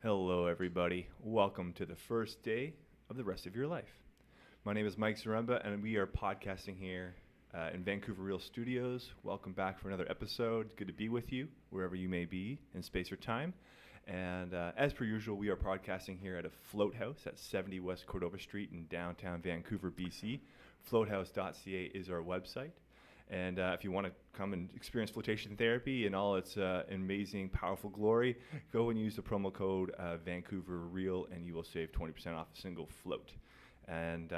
Hello, everybody. Welcome to the first day of the rest of your life. My name is Mike Zaremba, and we are podcasting here in Vancouver Real Studios. Welcome back for another episode. Good to be with you, wherever you may be in space or time. And as per usual, we are podcasting here at a float house at 70 West Cordova Street in downtown Vancouver, BC. Floathouse.ca is our website. And if you want to come and experience flotation therapy in all its amazing, powerful glory, go and use the promo code VancouverReal, and you will save 20% off a single float. And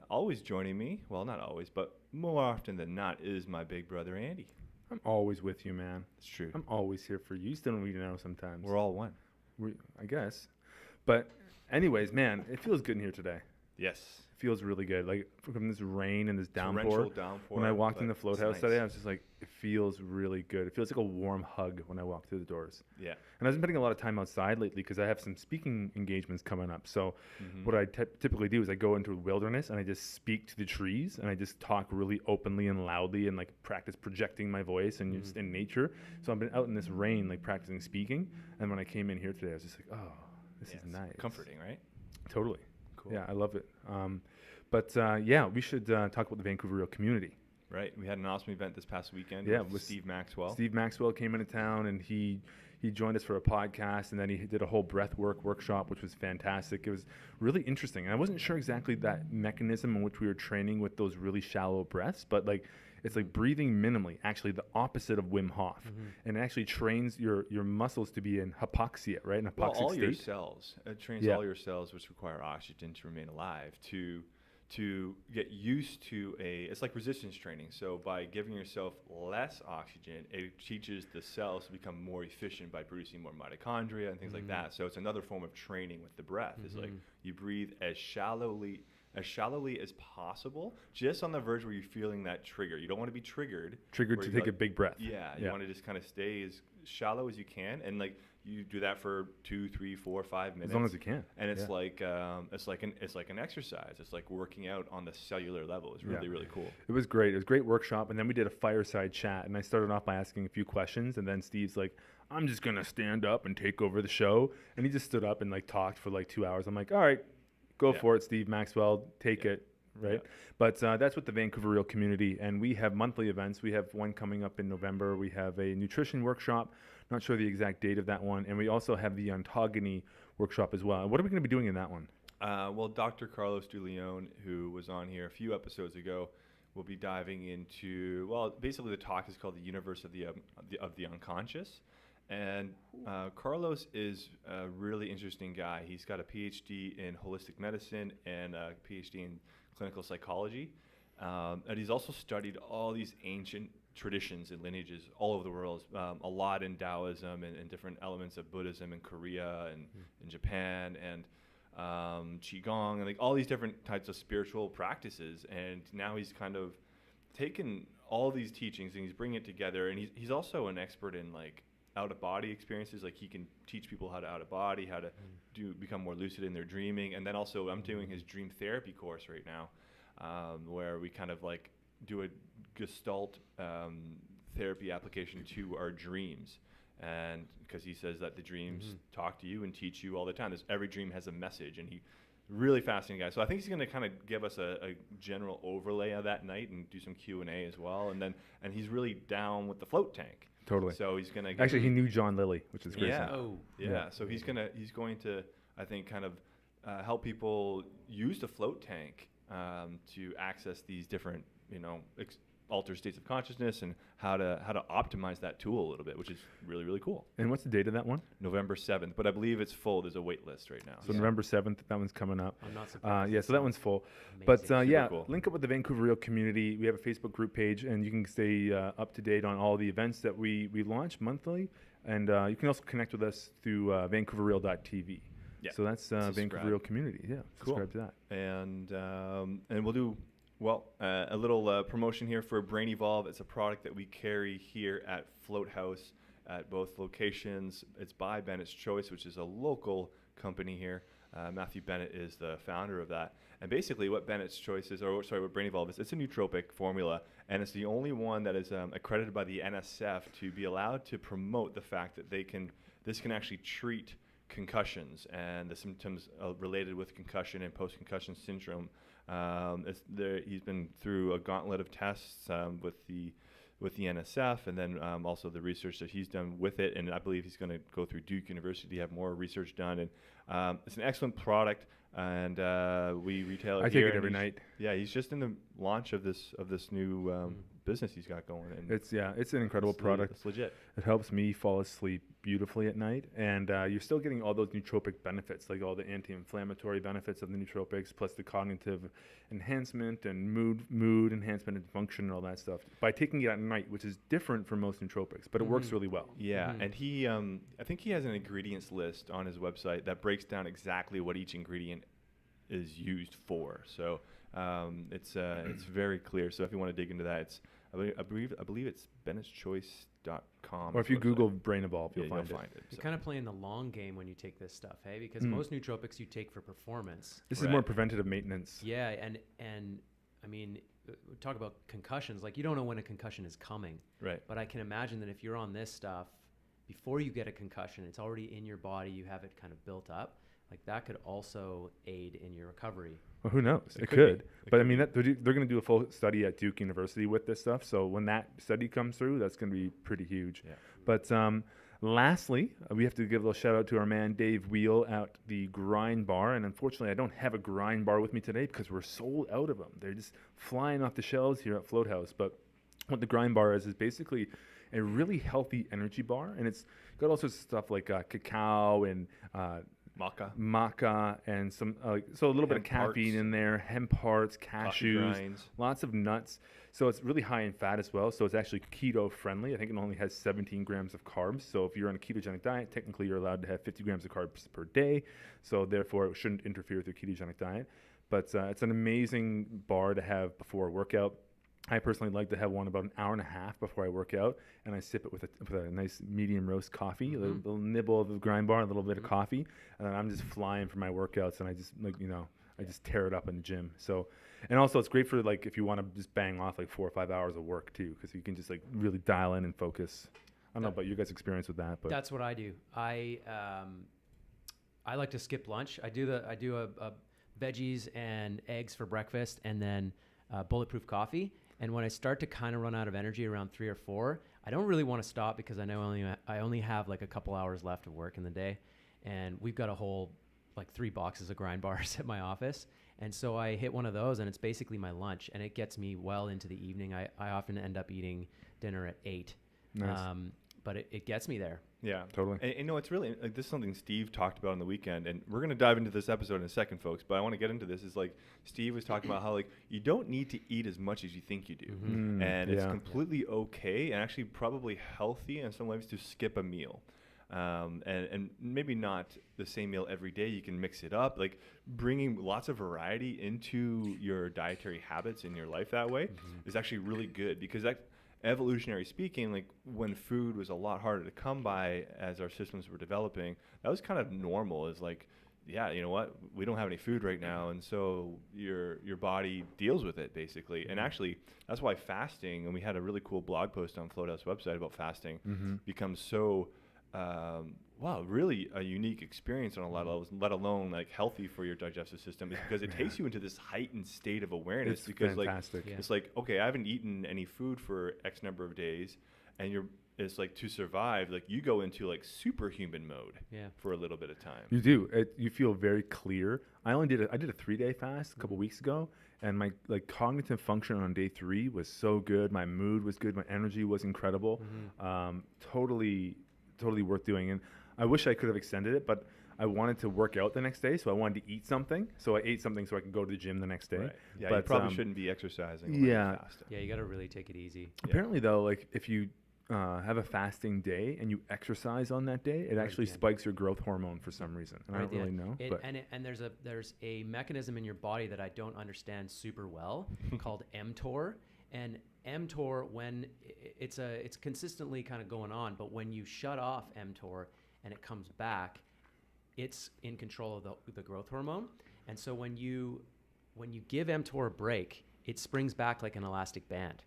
always joining me, well, not always, but more often than not, is my big brother, Andy. I'm always with you, man. It's true. I'm always here for you. You still don't even know sometimes. We're all one. I guess. But anyways, man, it feels good in here today. Yes. It feels really good. Like from this rain and this Torrential downpour. downpour. When I walked in the float house nice. today, I was just like, it feels really good. It feels like a warm hug when I walk through the doors. Yeah. And I've been spending a lot of time outside lately because I have some speaking engagements coming up. So what I typically do is I go into the wilderness and I just speak to the trees and I just talk really openly and loudly and like practice projecting my voice and just in nature. So I've been out in this rain like practicing speaking. And when I came in here today, I was just like, oh, this is nice. Comforting, right? Totally. Cool. Yeah, I love it. We should talk about the Vancouver Real community. Right. We had an awesome event this past weekend with Steve Maxwell. Steve Maxwell came into town and he joined us for a podcast, and then he did a whole breathwork workshop, which was fantastic. It was really interesting. And I wasn't sure exactly that mechanism in which we were training with those really shallow breaths, but like it's like breathing minimally, actually the opposite of Wim Hof. And it actually trains your muscles to be in hypoxia, right? In hypoxic all state. your cells. It trains all your cells, which require oxygen to remain alive, to get used to it's like resistance training. So by giving yourself less oxygen, it teaches the cells to become more efficient by producing more mitochondria and things like that. So it's another form of training with the breath. It's like you breathe as shallowly as possible, just on the verge where you're feeling that trigger. You don't want to be triggered To take a big breath. You want to just kind of stay as shallow as you can, and like you do that for 2, 3, 4, 5 minutes, As long as you can. and it's like an exercise. It's like working out on the cellular level. It's really really cool. It was great. It was a great workshop, and then we did a fireside chat, and I started off by asking a few questions, and then Steve's like, I'm just going to stand up and take over the show, and he just stood up and like talked for like 2 hours. I'm like, all right, go for it, Steve Maxwell, take it, right? Yeah. But that's with the Vancouver Real community, and we have monthly events. We have one coming up in November. We have a nutrition workshop, not sure the exact date of that one, and we also have the ontogeny workshop as well. What are we going to be doing in that one? Well, Dr. Carlos DeLeon, who was on here a few episodes ago, will be diving into, basically the talk is called The Universe of the Unconscious. And Carlos is a really interesting guy. He's got a PhD in holistic medicine and a PhD in clinical psychology. And he's also studied all these ancient traditions and lineages all over the world, a lot in Taoism and different elements of Buddhism in Korea and in Japan and Qigong and like all these different types of spiritual practices. And now he's kind of taken all these teachings and he's bringing it together. And he's also an expert in like out-of-body experiences. Like he can teach people how to out-of-body, how to become more lucid in their dreaming. And then also I'm doing his dream therapy course right now, where we kind of like do a Gestalt therapy application to our dreams. And because he says that the dreams talk to you and teach you all the time. Every dream has a message, and he really fascinating guy. So I think he's going to kind of give us a general overlay of that night and do some Q&A as well. And he's really down with the float tank. Totally. So he's going to Actually, he knew John Lilly, which is great. Yeah. So he's going to I think kind of help people use the float tank to access these different altered states of consciousness and how to optimize that tool a little bit, which is really really cool. And what's the date of that one? November 7th, but I believe it's full. There's a wait list right now. So November 7th, that one's coming up. I'm not surprised. So that one's full. Amazing. But cool. link up with the Vancouver Real community. We have a Facebook group page, and you can stay up to date on all the events that we launch monthly. And you can also connect with us through vancouverreal.tv. Yeah. So that's Vancouver Real community. Yeah, Cool. subscribe to that. And we'll do a little promotion here for Brain Evolve. It's a product that we carry here at Float House at both locations. It's by Bennett's Choice, which is a local company here. Matthew Bennett is the founder of that. And basically what Bennett's Choice is, what Brain Evolve is, it's a nootropic formula, and it's the only one that is accredited by the NSF to be allowed to promote the fact that this can actually treat concussions and the symptoms related with concussion and post-concussion syndrome. He's been through a gauntlet of tests with the NSF, and then also the research that he's done with it. And I believe he's going to go through Duke University to have more research done. And it's an excellent product, and we retail it I here. take it every night. Yeah, he's just in the launch of this new business he's got going. And it's an incredible product. It's legit. It helps me fall asleep beautifully at night, and you're still getting all those nootropic benefits, like all the anti-inflammatory benefits of the nootropics, plus the cognitive enhancement and mood enhancement and function and all that stuff by taking it at night, which is different from most nootropics, but it works really well. Yeah, and he, I think he has an ingredients list on his website that breaks down exactly what each ingredient is used for. So it's very clear. So if you want to dig into that, it's I believe it's Bennett'sChoice.com. Or if you Google Brain Evolve, you'll find it. You're kind of playing the long game when you take this stuff, hey? Because most nootropics you take for performance. This is more preventative maintenance. Yeah, and I mean, we talk about concussions. Like, you don't know when a concussion is coming. Right. But I can imagine that if you're on this stuff, before you get a concussion, it's already in your body. You have it kind of built up. Like, that could also aid in your recovery. Well, who knows? It could. But I mean, they're going to do a full study at Duke University with this stuff. So when that study comes through, that's going to be pretty huge. Yeah. But lastly, we have to give a little shout out to our man Dave Wheel at the Grind Bar. And unfortunately, I don't have a Grind Bar with me today because we're sold out of them. They're just flying off the shelves here at Float House. But what the Grind Bar is basically a really healthy energy bar. And it's got all sorts of stuff like cacao and maca and some so a little bit of caffeine in there, hemp hearts, cashews, lots of nuts. So it's really high in fat as well. So it's actually keto friendly. I think it only has 17 grams of carbs. So if you're on a ketogenic diet, technically you're allowed to have 50 grams of carbs per day. So therefore it shouldn't interfere with your ketogenic diet. But it's an amazing bar to have before a workout. I personally like to have one about an hour and a half before I work out, and I sip it with a nice medium roast coffee, a little nibble of the Grind Bar, a little bit of coffee, and then I'm just flying for my workouts, and I just I just tear it up in the gym. So, and also it's great for like if you want to just bang off like 4 or 5 hours of work too, because you can just like really dial in and focus. I don't know about your guys' experience with that, but that's what I do. I like to skip lunch. I do a veggies and eggs for breakfast, and then bulletproof coffee. And when I start to kind of run out of energy around 3 or 4, I don't really want to stop because I know I only have like a couple hours left of work in the day. And we've got a whole like 3 boxes of Grind Bars at my office. And so I hit one of those, and it's basically my lunch, and it gets me well into the evening. I often end up eating dinner at 8. Nice. But it gets me there. Yeah, totally. And it's really like this is something Steve talked about on the weekend, and we're going to dive into this episode in a second, folks. But I want to get into this. Is like Steve was talking about how like you don't need to eat as much as you think you do, and it's completely okay and actually probably healthy in some ways to skip a meal, and maybe not the same meal every day. You can mix it up, like bringing lots of variety into your dietary habits in your life that way is actually really good because that. Evolutionary speaking, like when food was a lot harder to come by as our systems were developing, that was kind of normal. Is like, yeah, you know what? We don't have any food right now, and so your body deals with it basically. And actually, that's why fasting. And we had a really cool blog post on Float House website about fasting becomes so really a unique experience on a lot of levels, let alone like healthy for your digestive system, is because it takes you into this heightened state of awareness. It's because fantastic. It's like, okay, I haven't eaten any food for X number of days, and it's like to survive, like you go into like superhuman mode for a little bit of time. You do. You feel very clear. I did a 3-day fast a couple weeks ago, and my like cognitive function on day 3 was so good. My mood was good. My energy was incredible. Totally worth doing. And I wish I could have extended it, but I wanted to work out the next day, so I wanted to eat something. So I ate something so I could go to the gym the next day. Right. Yeah, but you probably shouldn't be exercising. Yeah. Yeah, you got to really take it easy. Apparently, though, like if you have a fasting day and you exercise on that day, it actually spikes your growth hormone for some reason. And I don't really know. And there's a mechanism in your body that I don't understand super well called Mtour. And Mtour, when it's consistently kind of going on, but when you shut off Mtour and it comes back, it's in control of the growth hormone. And so when you give Mtour a break, it springs back like an elastic band.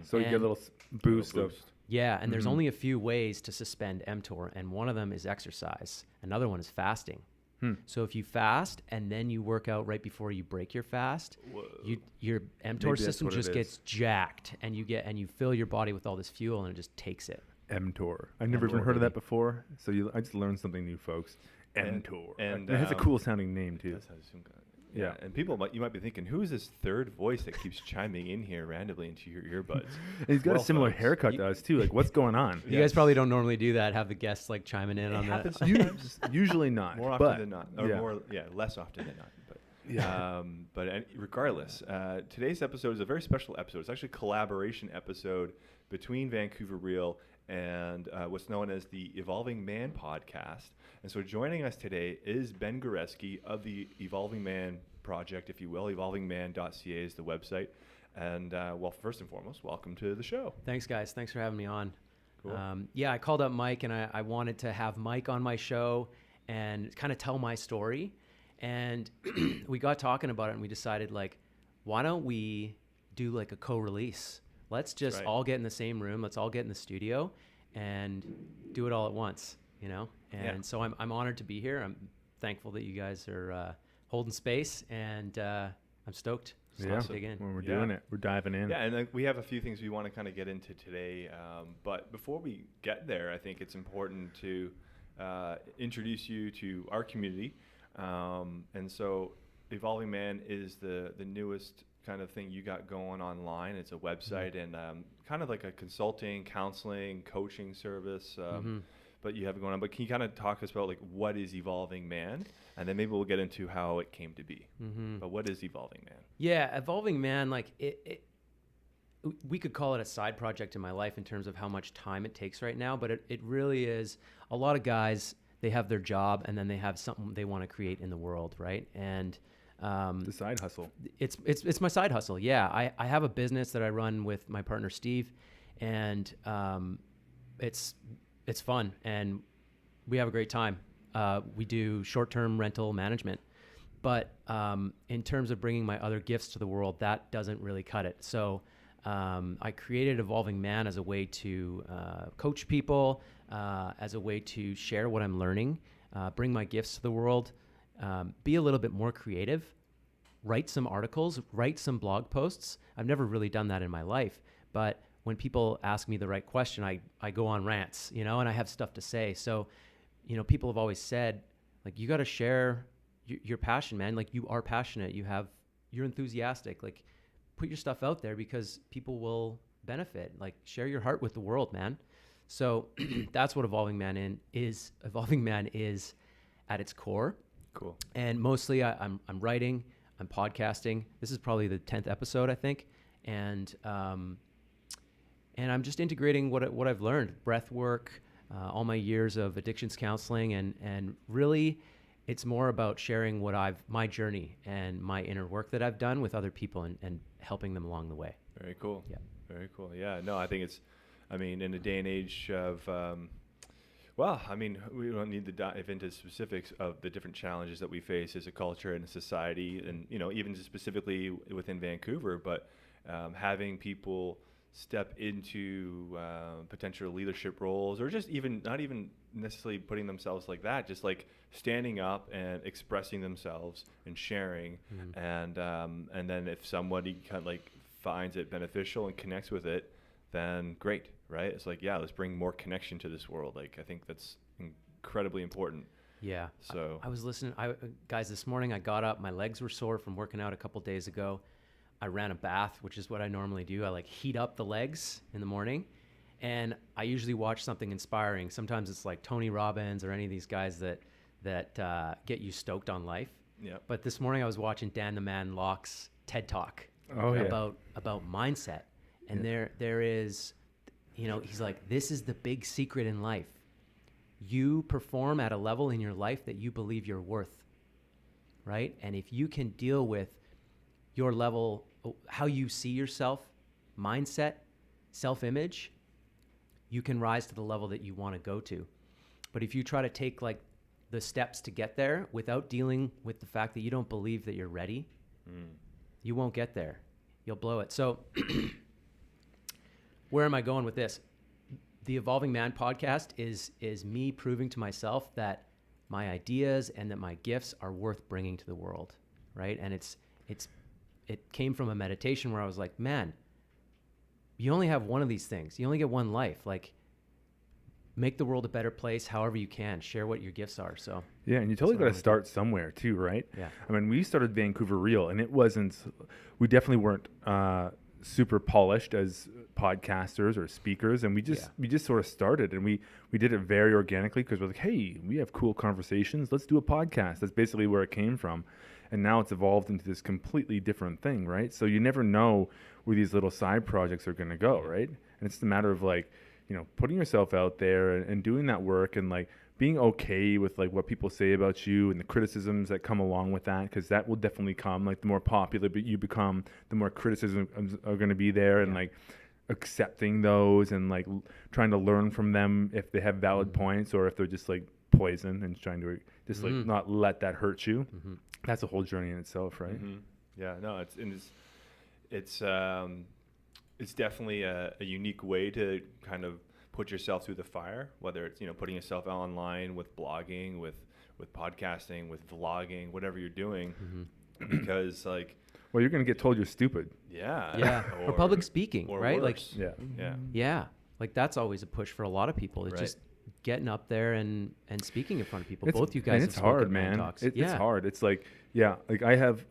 So you get a little boost of. Yeah, and there's only a few ways to suspend Mtour, and one of them is exercise. Another one is fasting. So if you fast and then you work out right before you break your fast, your Mtour system just gets jacked, and you fill your body with all this fuel, and it just takes it. Mtour. I've never even heard of that before. So I just learned something new, folks. Mtour. And it has a cool sounding name too. Yeah, and you might be thinking, who is this third voice that keeps chiming in here randomly into your earbuds? And he's got a similar haircut to us too. Like, what's going on? You guys probably don't normally do that. Have the guests like chiming in on that. Usually not. More often than not, or less often than not. But regardless, today's episode is a very special episode. It's actually a collaboration episode between Vancouver Real and what's known as the Evolving Man podcast. And so joining us today is Ben Goresky of the Evolving Man project, if you will. evolvingman.ca is the website. And first and foremost, welcome to the show. Thanks, guys. Thanks for having me on. Cool. I called up Mike, and I wanted to have Mike on my show and kind of tell my story. And we got talking about it, and we decided, like, why don't we do like a co-release? Let's just all get in the same room. Let's all get in the studio and do it all at once, you know? And so I'm honored to be here. I'm thankful that you guys are holding space, and I'm stoked. To dig in. When we're doing it, we're diving in. Yeah, and we have a few things we want to kind of get into today. But before we get there, I think it's important to introduce you to our community. And so Evolving Man is the newest kind of thing you got going online. It's a website and kind of like a consulting, counseling, coaching service. But you have it going on. But can you kind of talk to us about like what is Evolving Man, and then maybe we'll get into how it came to be. But what is Evolving Man? Yeah, Evolving Man, like we could call it a side project in my life in terms of how much time it takes right now. But it really is. A lot of guys, they have their job and then they have something they want to create in the world, right? And the side hustle. It's my side hustle. Yeah, I have a business that I run with my partner Steve, and it's fun and we have a great time. We do short-term rental management, but in terms of bringing my other gifts to the world, that doesn't really cut it. So I created Evolving Man as a way to coach people, as a way to share what I'm learning, bring my gifts to the world, be a little bit more creative, write some articles, write some blog posts. I've never really done that in my life, but when people ask me the right question, I go on rants, you know, and I have stuff to say. So, you know, people have always said, like, you got to share your passion, man. Like, you are passionate. You're enthusiastic. Like, put your stuff out there because people will benefit. Like, share your heart with the world, man. So that's what Evolving Man is. Evolving Man is at its core. Cool. And mostly I'm writing, I'm podcasting. This is probably the 10th episode, I think. And I'm just integrating what I've learned, breath work, all my years of addictions counseling, and really it's more about sharing my journey and my inner work that I've done with other people and helping them along the way. Very cool. Yeah. Very cool. Yeah. No, I think in a day and age of, we don't need to dive into specifics of the different challenges that we face as a culture and a society, and, you know, even specifically within Vancouver, but having people step into potential leadership roles, or just not even necessarily putting themselves like that, just like standing up and expressing themselves and sharing. And then if somebody kind of like finds it beneficial and connects with it, then great, right? It's like, yeah, let's bring more connection to this world. Like, I think that's incredibly important. Yeah. So I was listening, guys, this morning I got up, my legs were sore from working out a couple days ago. I ran a bath, which is what I normally do. I like heat up the legs in the morning, and I usually watch something inspiring. Sometimes it's like Tony Robbins or any of these guys that get you stoked on life. Yeah. But this morning I was watching Dan the Man Locke's TED Talk about mindset, and there is, you know, he's like, this is the big secret in life. You perform at a level in your life that you believe you're worth, right? And if you can deal with your level, how you see yourself, mindset, self-image, you can rise to the level that you want to go to. But if you try to take like the steps to get there without dealing with the fact that you don't believe that you're ready, you won't get there. You'll blow it. So where am I going with this? The Evolving Man podcast is me proving to myself that my ideas and that my gifts are worth bringing to the world, right? And it came from a meditation where I was like, man, you only have one of these things. You only get one life. Like, make the world a better place however you can. Share what your gifts are. So yeah, and you totally got to start somewhere too, right? Yeah. I mean, we started Vancouver Real, and we definitely weren't super polished as podcasters or speakers, and we just sort of started, and we did it very organically because we're like, hey, we have cool conversations, let's do a podcast. That's basically where it came from, and now it's evolved into this completely different thing, right? So you never know where these little side projects are going to go, right? And it's a matter of like, you know, putting yourself out there and doing that work, and like being okay with like what people say about you and the criticisms that come along with that, because that will definitely come. Like the more popular you become, the more criticisms are going to be there, and like accepting those and like trying to learn from them if they have valid points or if they're just like poison, and trying to just like not let that hurt you. That's a whole journey in itself, right? Yeah, no, it's definitely a unique way to kind of put yourself through the fire, whether it's, you know, putting yourself online with blogging, with podcasting, with vlogging, whatever you're doing, because like, well, you're going to get told you're stupid. Yeah. Or public speaking, or right? Worse. Like, yeah. Like that's always a push for a lot of people. It's just getting up there and speaking in front of people. Both you guys. And it's hard, man. It's hard. It's like, like I have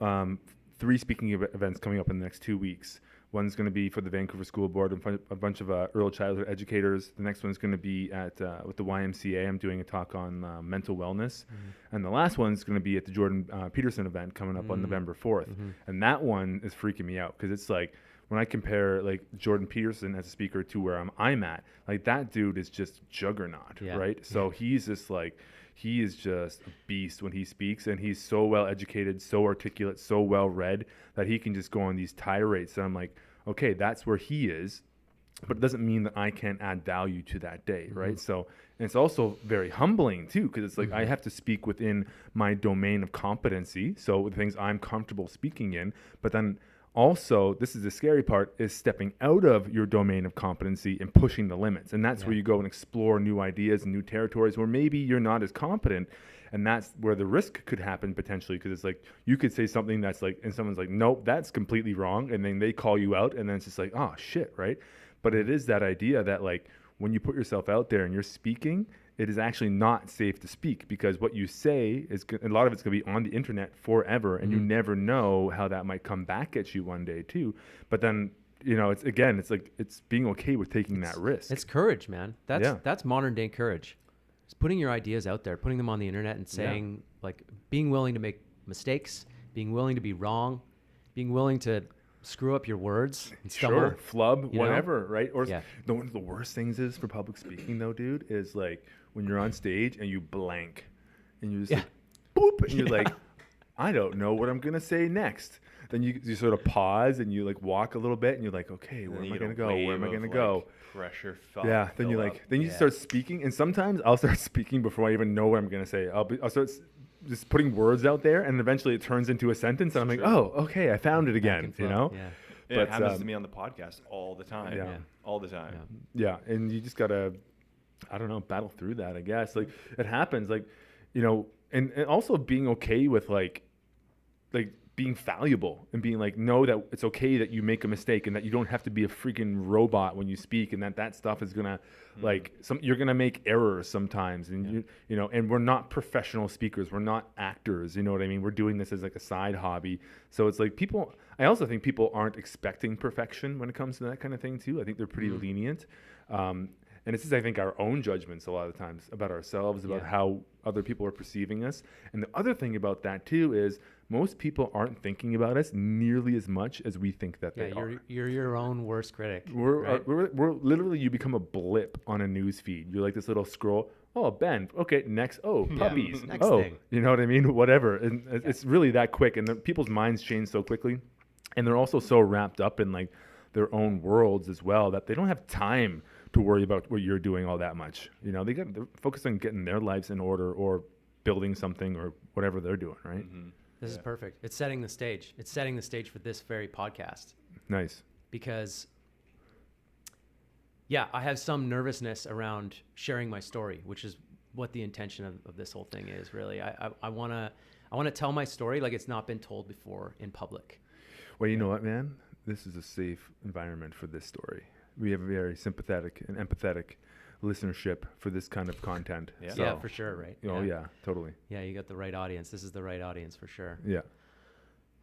3 speaking events coming up in the next 2 weeks. One's going to be for the Vancouver School Board and a bunch of early childhood educators. The next one's going to be at with the YMCA. I'm doing a talk on mental wellness. And the last one's going to be at the Jordan Peterson event coming up on November 4th. And that one is freaking me out because it's like, when I compare like Jordan Peterson as a speaker to where I'm at, like that dude is just juggernaut, right? So he's just like, he is just a beast when he speaks, and he's so well educated, so articulate, so well read that he can just go on these tirades. And I'm like, okay, that's where he is, but it doesn't mean that I can't add value to that day, right? So, and it's also very humbling too, because it's like I have to speak within my domain of competency, so the things I'm comfortable speaking in, but then also, this is the scary part, is stepping out of your domain of competency and pushing the limits. And that's where you go and explore new ideas and new territories where maybe you're not as competent. And that's where the risk could happen potentially, because it's like you could say something that's like, and someone's like, nope, that's completely wrong. And then they call you out, and then it's just like, oh, shit, right? But it is that idea that like when you put yourself out there and you're speaking, it is actually not safe to speak, because what you say is a lot of it's going to be on the internet forever, and you never know how that might come back at you one day too. But then, you know, it's like it's being okay with taking that risk. It's courage, man. That's modern day courage. It's putting your ideas out there, putting them on the internet, and saying like being willing to make mistakes, being willing to be wrong, being willing to screw up your words and stumble. Sure, flub, whatever, right? Or one of the worst things is for public speaking though, dude, is like when you're on stage and you blank and you just like, boop, and you're like, I don't know what I'm going to say next. Then you sort of pause and you like walk a little bit and you're like, okay, where am I going to go? Where am I going to go? Pressure. Then you like, then you start speaking, and sometimes I'll start speaking before I even know what I'm going to say. I'll start just putting words out there, and eventually it turns into a sentence, and I'm like, oh, okay, I found it again, you know? Yeah. But it happens to me on the podcast all the time. All the time. Yeah, and you just got to, I don't know, battle through that, I guess. Like, it happens, like, you know, and also being okay with, like being fallible and being like, know that it's okay that you make a mistake, and that you don't have to be a freaking robot when you speak, and that stuff is gonna like you're gonna make errors sometimes, and you know, and we're not professional speakers, we're not actors, you know what I mean? We're doing this as like a side hobby. So it's like I also think people aren't expecting perfection when it comes to that kind of thing too. I think they're pretty lenient. And it's just, I think, our own judgments a lot of times about ourselves, about how other people are perceiving us. And the other thing about that too is most people aren't thinking about us nearly as much as we think that they are. You're your own worst critic. We're literally, you become a blip on a news feed. You're like this little scroll. Oh, Ben. Okay, next. Oh, puppies. Next thing. You know what I mean? Whatever. And it's really that quick. And people's minds change so quickly. And they're also so wrapped up in like their own worlds as well that they don't have time to worry about what you're doing all that much. You know, they're focused on getting their lives in order or building something or whatever they're doing, right? This is perfect. It's setting the stage. It's setting the stage for this very podcast. Nice. Because yeah, I have some nervousness around sharing my story, which is what the intention of this whole thing is. Really, I want to tell my story like it's not been told before in public. Well, you know what, man? This is a safe environment for this story. We have a very sympathetic and empathetic listenership for this kind of content. Yeah, So, Yeah, for sure, right? Oh, yeah, totally. Yeah, you got the right audience. This is the right audience for sure. Yeah.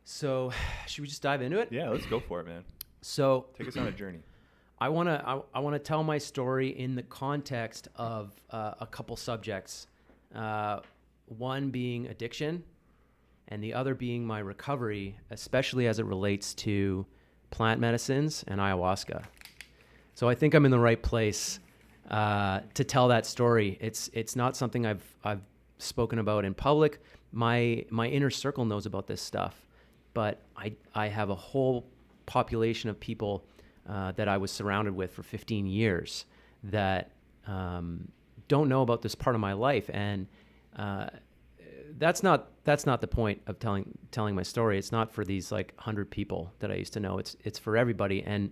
So, should we just dive into it? Yeah, let's go for it, man. So, Take us on a journey. I want to tell my story in the context of a couple subjects. One being addiction, and the other being my recovery, especially as it relates to plant medicines and ayahuasca. So I think I'm in the right place to tell that story. It's not something I've spoken about in public. My inner circle knows about this stuff, but I have a whole population of people that I was surrounded with for 15 years that don't know about this part of my life, and that's not the point of telling my story. It's not for these like 100 people that I used to know. It's for everybody, and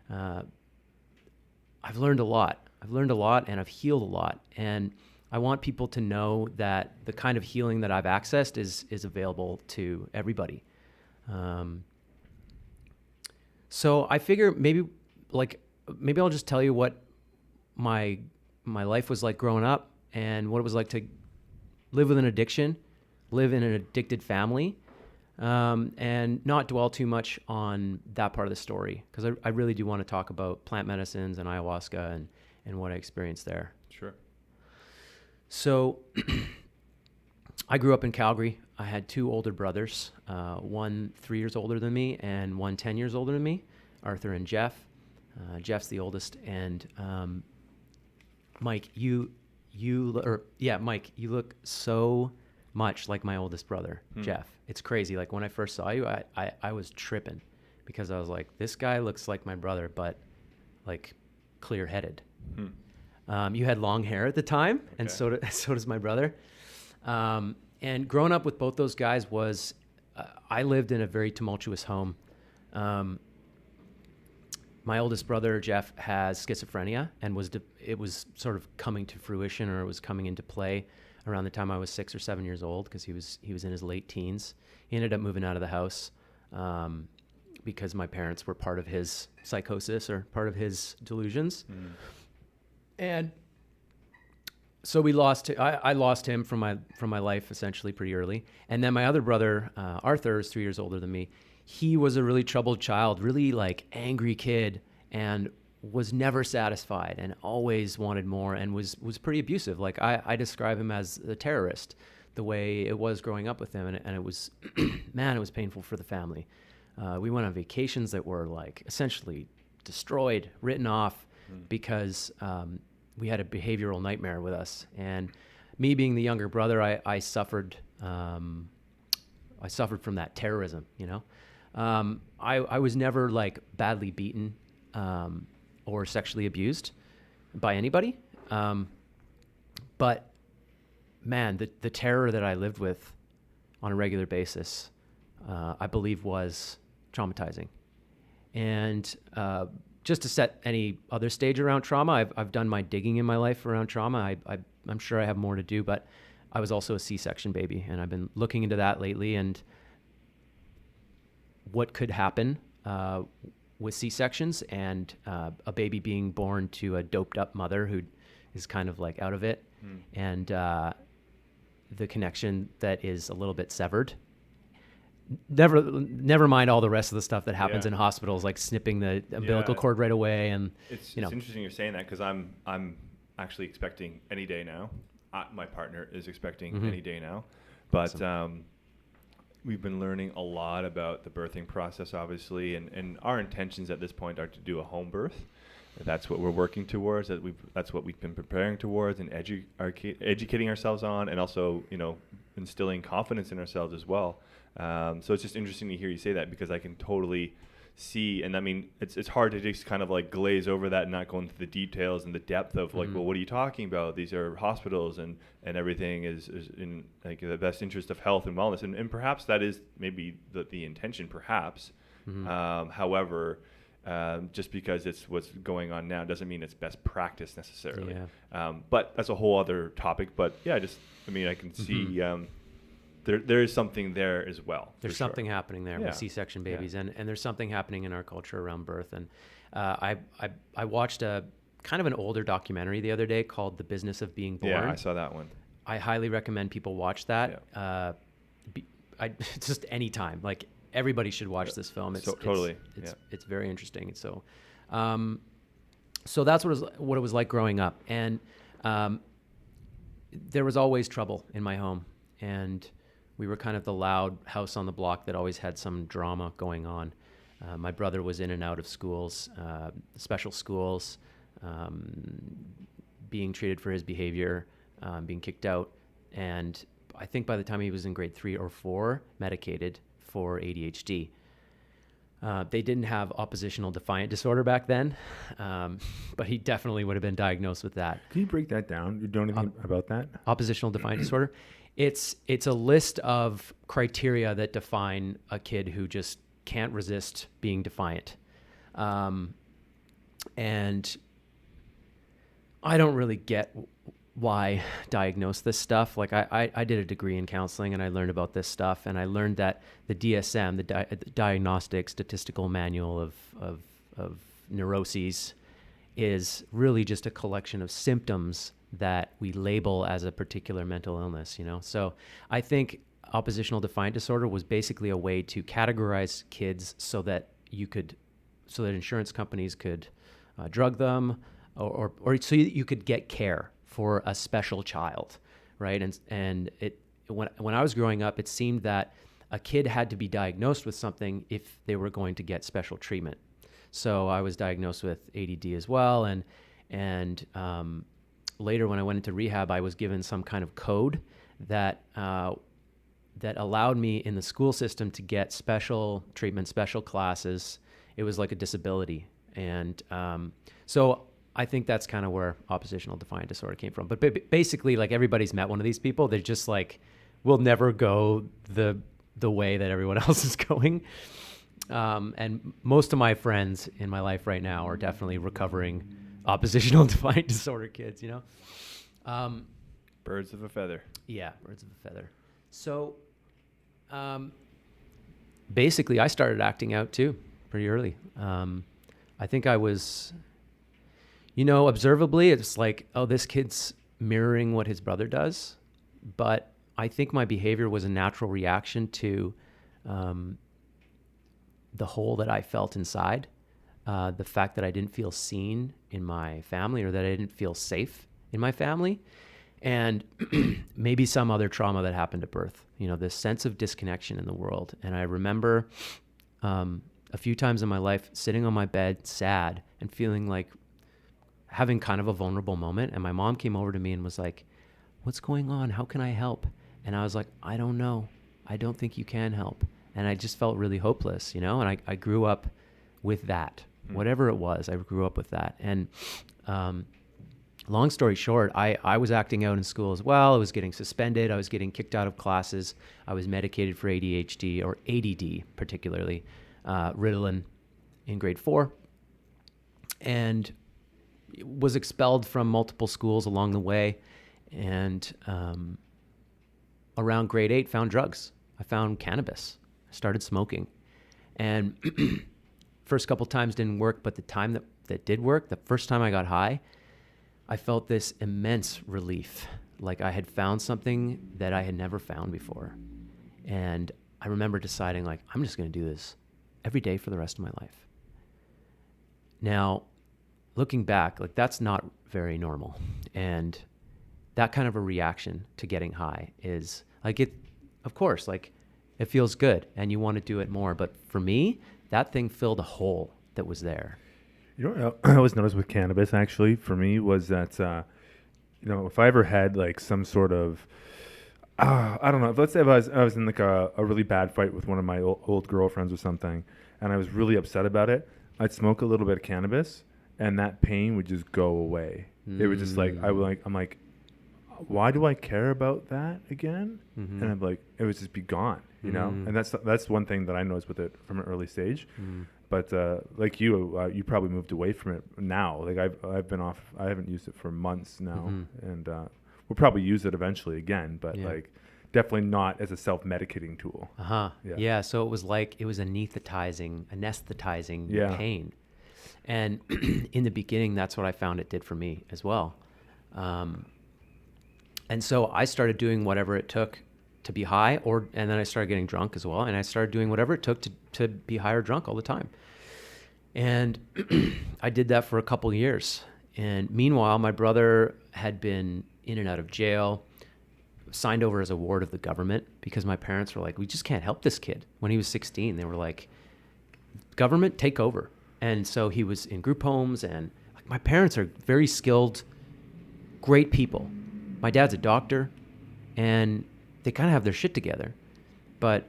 I've learned a lot. And I've healed a lot, and I want people to know that the kind of healing that I've accessed is available to everybody. So I figure maybe I'll just tell you what my life was like growing up and what it was like to live with an addiction, live in an addicted family, and not dwell too much on that part of the story, because I really do want to talk about plant medicines and ayahuasca and what I experienced there. Sure. So I grew up in Calgary. I had two older brothers, one 3 years older than me and one 10 years older than me, Arthur and Jeff. Jeff's the oldest. And Mike, Mike, you look so much like my oldest brother, Jeff. It's crazy. Like when I first saw you, I was tripping because I was like, this guy looks like my brother, but like clear-headed. You had long hair at the time, and so does my brother. And growing up with both those guys was, I lived in a very tumultuous home. My oldest brother, Jeff, has schizophrenia, and it was sort of coming to fruition, or it was coming into play around the time I was 6 or 7 years old, because he was in his late teens. He ended up moving out of the house because my parents were part of his psychosis or part of his delusions. And so I lost him from my life essentially pretty early. And then my other brother, Arthur, is 3 years older than me. He was a really troubled child, really like angry kid, and was never satisfied and always wanted more, and was pretty abusive. Like I describe him as a terrorist, the way it was growing up with him. And it was, man, it was painful for the family. We went on vacations that were like essentially destroyed, written off, because we had a behavioral nightmare with us. And me being the younger brother, I suffered from that terrorism, you know. I was never like badly beaten or sexually abused by anybody. But man, the terror that I lived with on a regular basis, I believe was traumatizing. And just to set any other stage around trauma, I've done my digging in my life around trauma. I'm sure I have more to do, but I was also a C-section baby, and I've been looking into that lately, and what could happen with C-sections and a baby being born to a doped up mother who is kind of like out of it, and the connection that is a little bit severed. Never mind all the rest of the stuff that happens in hospitals, like snipping the umbilical cord right away. And it's interesting you're saying that, because I'm actually expecting any day now. My partner is expecting any day now, but awesome. We've been learning a lot about the birthing process, obviously, and our intentions at this point are to do a home birth. That's what we're working towards. That's what we've been preparing towards and educating ourselves on, and also instilling confidence in ourselves as well. So it's just interesting to hear you say that, because I can totally see, and I mean, it's hard to just kind of like glaze over that and not go into the details and the depth of like, well, what are you talking about? These are hospitals, and everything is in like the best interest of health and wellness, and perhaps that is maybe the intention, perhaps. However, Just because it's what's going on now doesn't mean it's best practice necessarily. Yeah. But that's a whole other topic. But yeah, I can see there is something there as well. There's something happening there with C-section babies, and there's something happening in our culture around birth. And I watched a kind of an older documentary the other day called The Business of Being Born. Yeah, I saw that one. I highly recommend people watch that. Just any time, like everybody should watch this film. It's very interesting. So, so that's what it was like growing up, and there was always trouble in my home, and we were kind of the loud house on the block that always had some drama going on. My brother was in and out of schools, special schools, being treated for his behavior, being kicked out. And I think by the time he was in grade 3 or 4, medicated for ADHD. They didn't have oppositional defiant disorder back then, but he definitely would have been diagnosed with that. Can you break that down? You know anything about that? Oppositional defiant disorder? It's a list of criteria that define a kid who just can't resist being defiant. And I don't really get why diagnose this stuff. Like I did a degree in counseling, and I learned about this stuff, and I learned that the DSM, the Diagnostic Statistical Manual of Neuroses, is really just a collection of symptoms that we label as a particular mental illness, you know? So I think oppositional defiant disorder was basically a way to categorize kids so that insurance companies could drug them, or so you could get care for a special child, right? And when I was growing up, it seemed that a kid had to be diagnosed with something if they were going to get special treatment. So I was diagnosed with ADD as well, and later when I went into rehab, I was given some kind of code that allowed me in the school system to get special treatment, special classes. It was like a disability, and so I think that's kind of where oppositional defiant disorder came from. But basically, like, everybody's met one of these people. They're just like, will never go the way that everyone else is going. And most of my friends in my life right now are definitely recovering oppositional defiant disorder kids, you know? Birds of a feather. Yeah, birds of a feather. So basically, I started acting out too pretty early. I think I was... You know, observably, it's like, oh, this kid's mirroring what his brother does. But I think my behavior was a natural reaction to the hole that I felt inside, the fact that I didn't feel seen in my family, or that I didn't feel safe in my family, and maybe some other trauma that happened at birth, you know, this sense of disconnection in the world. And I remember a few times in my life sitting on my bed, sad, and feeling like having kind of a vulnerable moment. And my mom came over to me and was like, "What's going on? How can I help?" And I was like, "I don't know. I don't think you can help." And I just felt really hopeless, you know? And I grew up with that. Whatever it was, I grew up with that. And long story short, I was acting out in school as well. I was getting suspended. I was getting kicked out of classes. I was medicated for ADHD, or ADD particularly, Ritalin, in grade 4. And was expelled from multiple schools along the way, and around grade 8 found drugs. I found cannabis. I started smoking, and first couple times didn't work, but the time that did work, the first time I got high, I felt this immense relief, like I had found something that I had never found before. And I remember deciding, like, I'm just going to do this every day for the rest of my life. Now, looking back, like, that's not very normal. And that kind of a reaction to getting high is like, of course, like, it feels good and you want to do it more. But for me, that thing filled a hole that was there. You know what I always noticed with cannabis, actually, for me, was that, you know, if I ever had like some sort of, I don't know, let's say I was in like a really bad fight with one of my old girlfriends or something, and I was really upset about it, I'd smoke a little bit of cannabis, and that pain would just go away. It was just like, I'm like, why do I care about that again? And I'm like, it would just be gone, you know? And that's one thing that I noticed with it from an early stage. But like you probably moved away from it now. Like I've been off. I haven't used it for months now, and we'll probably use it eventually again. But like definitely not as a self-medicating tool. Yeah. So it was anesthetizing pain, and in the beginning, that's what I found it did for me as well. And so I started doing whatever it took to be high, and then I started getting drunk as well, and I started doing whatever it took to be high or drunk all the time. And I did that for a couple years. And meanwhile, my brother had been in and out of jail, signed over as a ward of the government, because my parents were like, we just can't help this kid. When he was 16, they were like, government, take over. And so he was in group homes, and like, my parents are very skilled, great people. My dad's a doctor, and they kind of have their shit together. But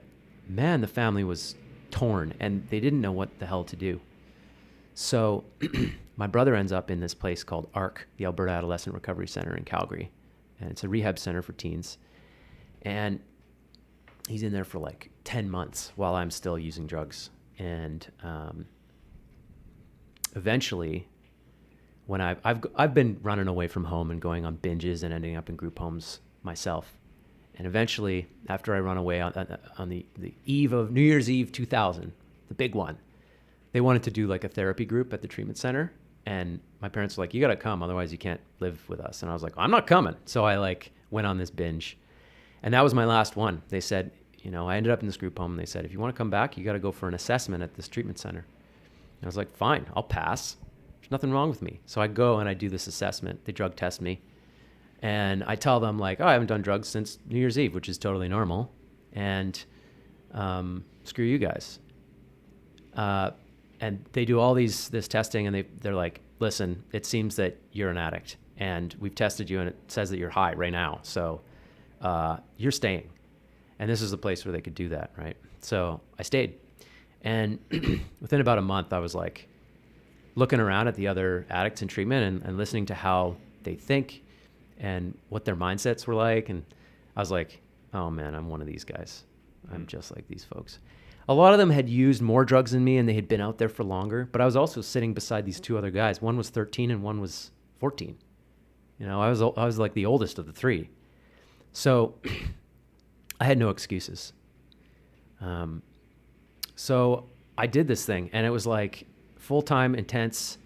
man, the family was torn, and they didn't know what the hell to do. So my brother ends up in this place called ARC, the Alberta Adolescent Recovery Center in Calgary. And it's a rehab center for teens. And he's in there for like 10 months while I'm still using drugs. And eventually, when I've been running away from home and going on binges and ending up in group homes myself. And eventually, after I run away on the eve of New Year's Eve 2000, the big one, they wanted to do like a therapy group at the treatment center. And my parents were like, you got to come, otherwise you can't live with us. And I was like, I'm not coming. So I like went on this binge. And that was my last one. They said, you know, I ended up in this group home, and they said, if you want to come back, you got to go for an assessment at this treatment center. And I was like, fine, I'll pass. There's nothing wrong with me. So I go and I do this assessment. They drug test me. And I tell them like, oh, I haven't done drugs since New Year's Eve, which is totally normal. And screw you guys. And they do all this testing, and they're like, listen, it seems that you're an addict, and we've tested you, and it says that you're high right now. So you're staying. And this is the place where they could do that, right? So I stayed. And within about a month, I was like looking around at the other addicts in treatment and listening to how they think and what their mindsets were like. And I was like, oh man, I'm one of these guys. I'm just like these folks. A lot of them had used more drugs than me, and they had been out there for longer. But I was also sitting beside these two other guys. One was 13 and one was 14. You know, I was like the oldest of the three. So I had no excuses. So I did this thing, and it was like full-time, intense,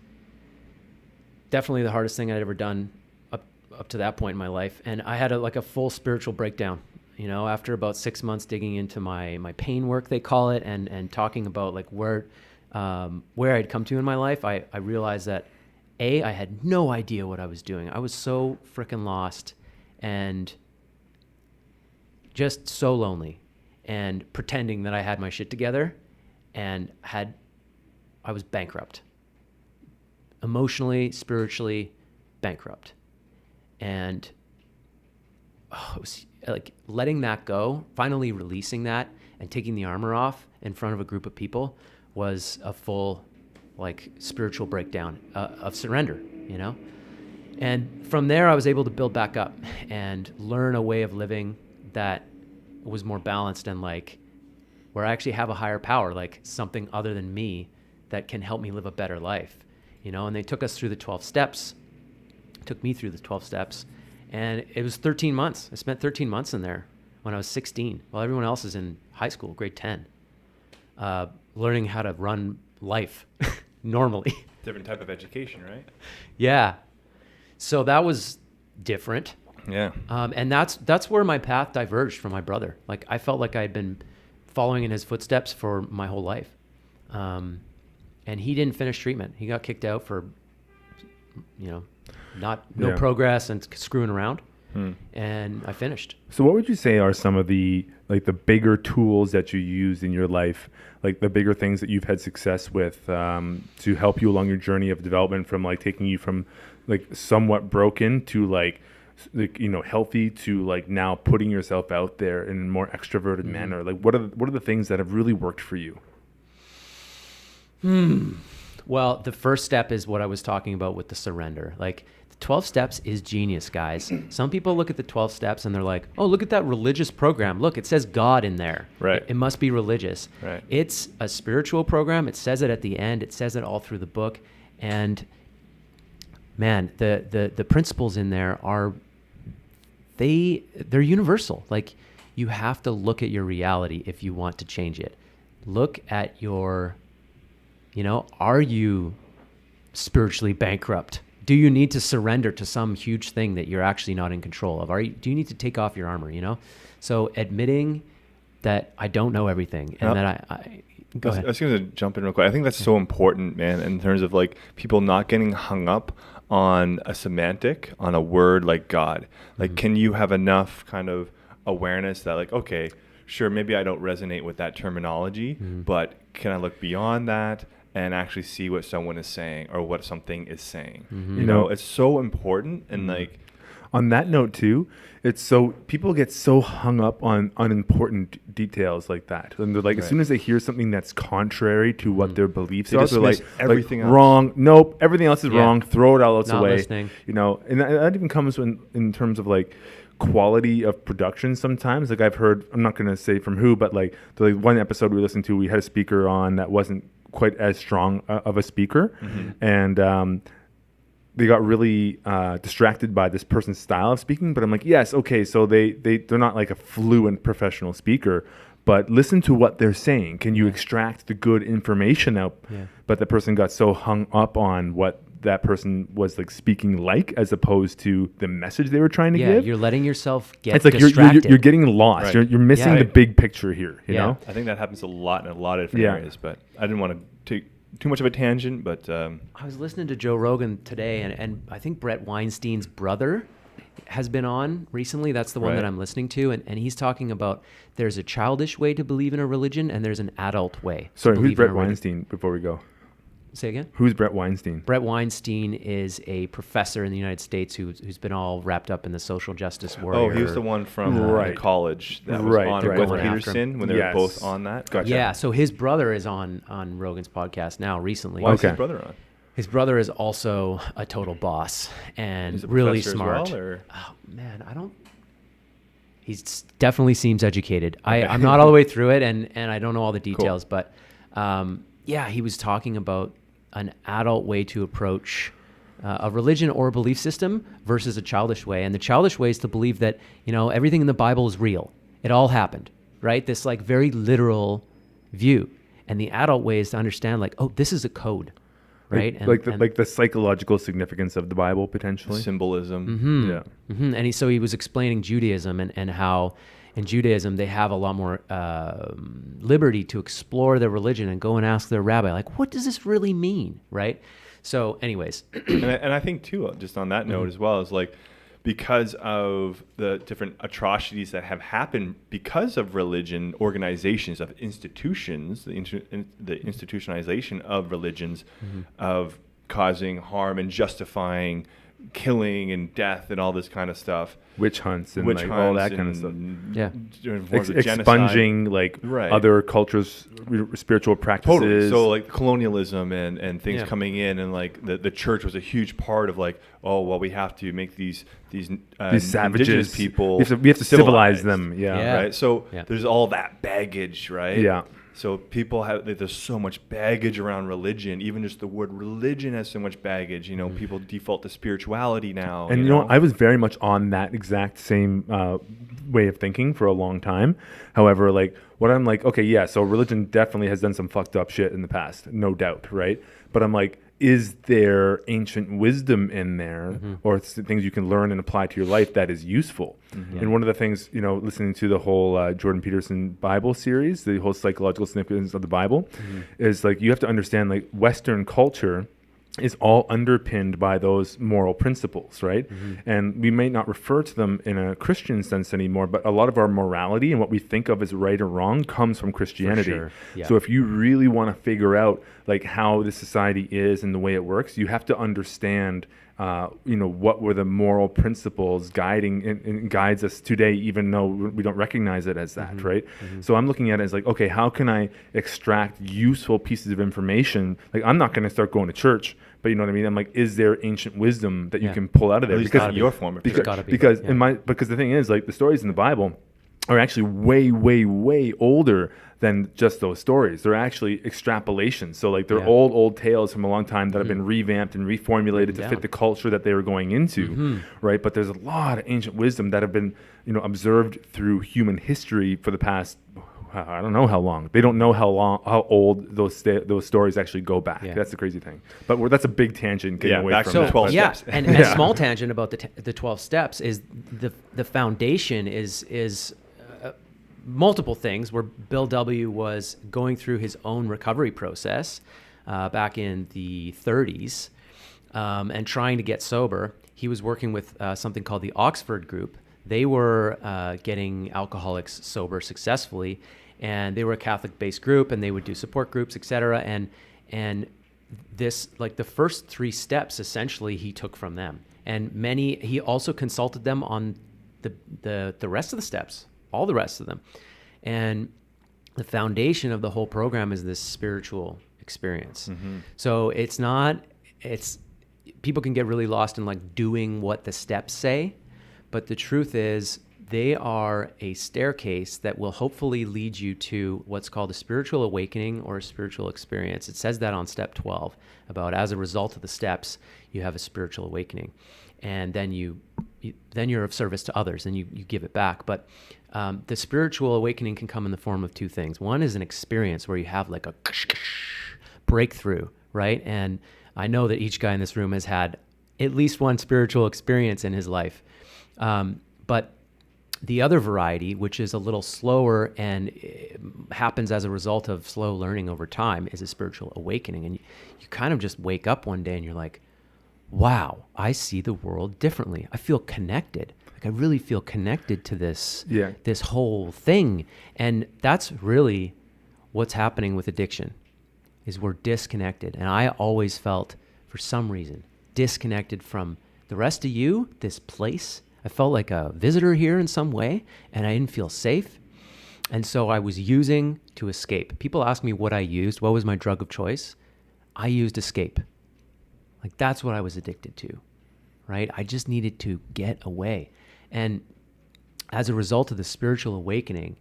definitely the hardest thing I'd ever done up to that point in my life. And I had a full spiritual breakdown, you know, after about 6 months digging into my pain work, they call it, and talking about like where I'd come to in my life. I realized that I had no idea what I was doing. I was so freaking lost and just so lonely, and pretending that I had my shit together, and I was bankrupt. Emotionally, spiritually bankrupt. And it was like letting that go, finally releasing that and taking the armor off in front of a group of people was a full like spiritual breakdown of surrender, you know? And from there, I was able to build back up and learn a way of living that was more balanced, and like where I actually have a higher power, like something other than me that can help me live a better life, you know? And they took us through the 12 steps, took me through the 12 steps. And it was 13 months. I spent 13 months in there when I was 16, while everyone else is in high school, grade 10, learning how to run life normally. Different type of education, right? Yeah. So that was different. Yeah. And that's where my path diverged from my brother. Like I felt like I had been following in his footsteps for my whole life. And he didn't finish treatment. He got kicked out for, you know, no progress and screwing around. And I finished. So what would you say are some of the bigger tools that you use in your life, like the bigger things that you've had success with to help you along your journey of development, from like taking you from like somewhat broken to like you know, healthy to like now putting yourself out there in a more extroverted manner? Like what are the things that have really worked for you? Well, the first step is what I was talking about with the surrender. Like, the 12 steps is genius, guys. Some people look at the 12 steps and they're like, oh, look at that religious program. Look, it says God in there. Right. It must be religious. Right. It's a spiritual program. It says it at the end. It says it all through the book. And man, the principles in there are, they're universal. Like, you have to look at your reality if you want to change it. Look at your, are you spiritually bankrupt? Do you need to surrender to some huge thing that you're actually not in control of? Do you need to take off your armor, So admitting that I don't know everything and that I go ahead. I was going to jump in real quick. I think that's so important, man, in terms of like people not getting hung up on a semantic, on a word like God. Like, can you have enough kind of awareness that like, okay, sure, maybe I don't resonate with that terminology, but can I look beyond that and actually see what someone is saying or what something is saying? You know, it's so important. And like, on that note too, it's so people get so hung up on unimportant details like that, and they're like, as soon as they hear something that's contrary to what their beliefs are, they're like, everything else. Wrong. Nope, everything else is wrong. Throw it all else away. Listening. And that even comes in terms of like quality of production sometimes. Like, I've heard, I'm not going to say from who, but like the one episode we listened to, we had a speaker on that wasn't quite as strong of a speaker, and they got really distracted by this person's style of speaking. But I'm like, yes, okay, so they're not like a fluent professional speaker, but listen to what they're saying. Can you extract the good information out? But the person got so hung up on what that person was like speaking like, as opposed to the message they were trying to give. You're letting yourself get it's like distracted. you're getting lost. Right. You're missing the big picture here. You know. I think that happens a lot in a lot of different areas. But I didn't want to take too much of a tangent. But I was listening to Joe Rogan today, and I think Brett Weinstein's brother has been on recently. That's the one that I'm listening to, and he's talking about there's a childish way to believe in a religion and there's an adult way. Sorry, who's Brett Weinstein? Before we go. Say again? Who's Brett Weinstein? Brett Weinstein is a professor in the United States who's been all wrapped up in the social justice warrior. Oh, he was the one from college that was on with Peterson when they were both on that. Gotcha. Yeah, so his brother is on Rogan's podcast now recently. Why is his brother on? His brother is also a total boss and He's a really professor smart. as well, or? Oh man, he definitely seems educated. I'm not all the way through it, and I don't know all the details, but he was talking about an adult way to approach a religion or a belief system versus a childish way. And the childish way is to believe that, everything in the Bible is real. It all happened, right? This like very literal view. And the adult way is to understand like, oh, this is a code, right? Like the psychological significance of the Bible, potentially. Symbolism. And he was explaining Judaism and how in Judaism they have a lot more liberty to explore their religion and go and ask their rabbi, like, what does this really mean, right? So anyways. and I think too, just on that note as well, is like, because of the different atrocities that have happened because of religion, organizations, of institutions, the institutionalization of religions, of causing harm and justifying killing and death and all this kind of stuff. Witch hunts and all that kind of stuff. Yeah. Expunging other cultures' spiritual practices. Totally. So like colonialism and things coming in, and like the church was a huge part of like, oh, well, we have to make these savages people. We have to civilize them. Yeah. Right. So there's all that baggage, right? Yeah. So people there's so much baggage around religion. Even just the word religion has so much baggage. People default to spirituality now. And I was very much on that exact same way of thinking for a long time. However, like what I'm like, okay, yeah, so religion definitely has done some fucked up shit in the past, no doubt, right? But I'm like, is there ancient wisdom in there or things you can learn and apply to your life that is useful? And one of the things, listening to the whole Jordan Peterson Bible series, the whole psychological significance of the Bible, is like you have to understand like Western culture is all underpinned by those moral principles, right? And we may not refer to them in a Christian sense anymore, but a lot of our morality and what we think of as right or wrong comes from Christianity. For sure. Yeah. So if you really want to figure out like how the society is and the way it works, you have to understand what were the moral principles guiding and guides us today, even though we don't recognize it as that, right? So I'm looking at it as like, okay, how can I extract useful pieces of information? Like, I'm not going to start going to church, but you know what I mean? I'm like, is there ancient wisdom that you can pull out of there? At least because your form of because the thing is, like, the stories in the Bible are actually way, way, way older than just those stories. They're actually extrapolations. So like they're old tales from a long time that have been revamped and reformulated to fit the culture that they were going into, right? But there's a lot of ancient wisdom that have been, observed through human history for the past, I don't know how long. They don't know how old those stories actually go back. Yeah. That's the crazy thing. But that's a big tangent getting away from the 12 steps. And a small tangent about the 12 steps is the foundation is multiple things, where Bill W. was going through his own recovery process back in the 30s and trying to get sober. He was working with something called the Oxford Group. They were getting alcoholics sober successfully, and they were a Catholic-based group, and they would do support groups, etc. And this, like, the first 3 steps, essentially, he took from them. And he also consulted them on the rest of the steps, all the rest of them. And the foundation of the whole program is this spiritual experience. So people can get really lost in like doing what the steps say, but the truth is they are a staircase that will hopefully lead you to what's called a spiritual awakening or a spiritual experience. It says that on step 12, about as a result of the steps, you have a spiritual awakening. And then you're of service to others and you give it back. But the spiritual awakening can come in the form of 2 things. One is an experience where you have like a breakthrough, right? And I know that each guy in this room has had at least one spiritual experience in his life. But the other variety, which is a little slower and happens as a result of slow learning over time, is a spiritual awakening. And you kind of just wake up one day and you're like, wow, I see the world differently. I feel connected. Like, I really feel connected to this whole thing. And that's really what's happening with addiction, is we're disconnected. And I always felt, for some reason, disconnected from the rest of you, this place. I felt like a visitor here in some way, and I didn't feel safe. And so I was using to escape. People ask me what I used. What was my drug of choice? I used escape. Like, that's what I was addicted to, right? I just needed to get away. And as a result of the spiritual awakening,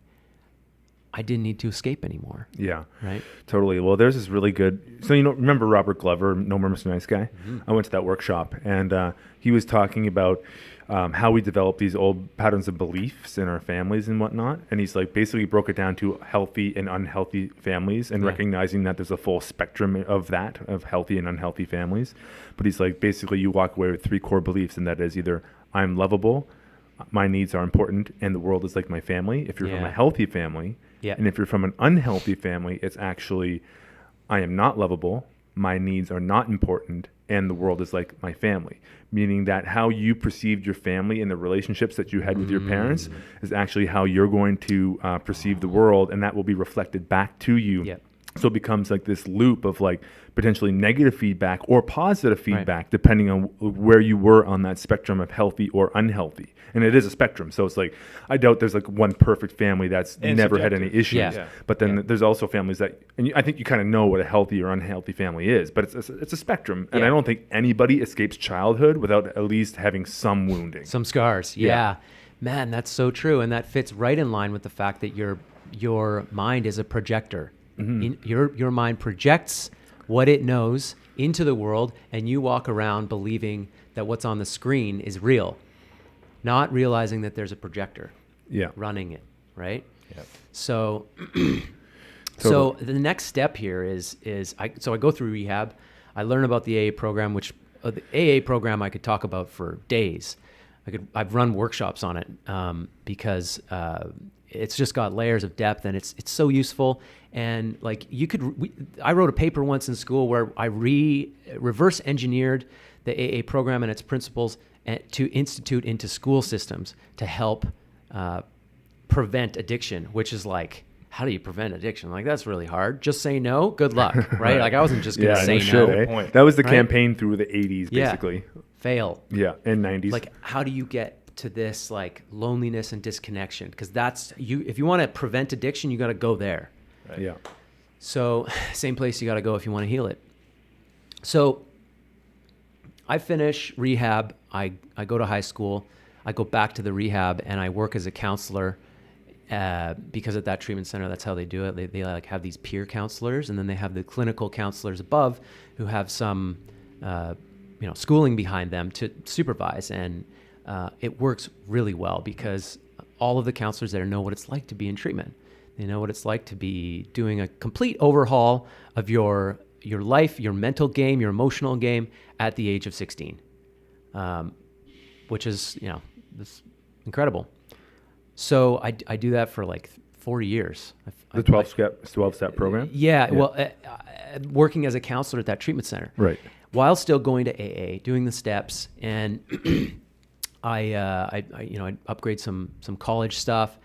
I didn't need to escape anymore. Yeah. Right? Totally. Well, there's this really good... So, remember Robert Glover, No More Mr. Nice Guy? I went to that workshop, and he was talking about how we develop these old patterns of beliefs in our families and whatnot. And he's like, basically broke it down to healthy and unhealthy families, and recognizing that there's a full spectrum of that, of healthy and unhealthy families. But he's like, basically you walk away with 3 core beliefs, and that is either I'm lovable, my needs are important, and the world is like my family. If you're from a healthy family, and if you're from an unhealthy family, it's actually I am not lovable, my needs are not important, and the world is like my family. Meaning that how you perceived your family and the relationships that you had with your parents is actually how you're going to perceive the world, and that will be reflected back to you. Yep. So it becomes like this loop of like potentially negative feedback or positive feedback, depending on where you were on that spectrum of healthy or unhealthy. And it is a spectrum. So it's like, I doubt there's like one perfect family that's never had any issues. Yeah. But then there's also families that, and I think you kind of know what a healthy or unhealthy family is, but it's a spectrum. And I don't think anybody escapes childhood without at least having some wounding. Some scars. Yeah. Man, that's so true. And that fits right in line with the fact that your mind is a projector. Your mind projects what it knows into the world, and you walk around believing that what's on the screen is real, not realizing that there's a projector running it, right? Yep. So so the next step here is I go through rehab. I learn about the AA program, which the AA program I could talk about for days. I've run workshops on it because it's just got layers of depth, and it's so useful. And like I wrote a paper once in school where I reverse engineered the AA program and its principles to institute into school systems to help prevent addiction, which is like, how do you prevent addiction? Like, that's really hard. Just say no. Good luck, right? Like, I wasn't just going to say no. That was the campaign through the 80s, basically. fail. Yeah, in 90s. Like, how do you get to this like loneliness and disconnection? Because that's you. If you want to prevent addiction, you got to go there. Right. Yeah. So same place you got to go if you want to heal it. So I finish rehab. I go to high school. I go back to the rehab and I work as a counselor because at that treatment center, that's how they do it. They like have these peer counselors, and then they have the clinical counselors above who have some schooling behind them to supervise. And it works really well because all of the counselors there know what it's like to be in treatment. They know what it's like to be doing a complete overhaul of your life, your mental game, your emotional game at the age of 16, which is, it's incredible. So I do that for like 4 years. The 12-step program? Yeah. Well, working as a counselor at that treatment center. Right. While still going to AA, doing the steps, and I upgrade some college stuff,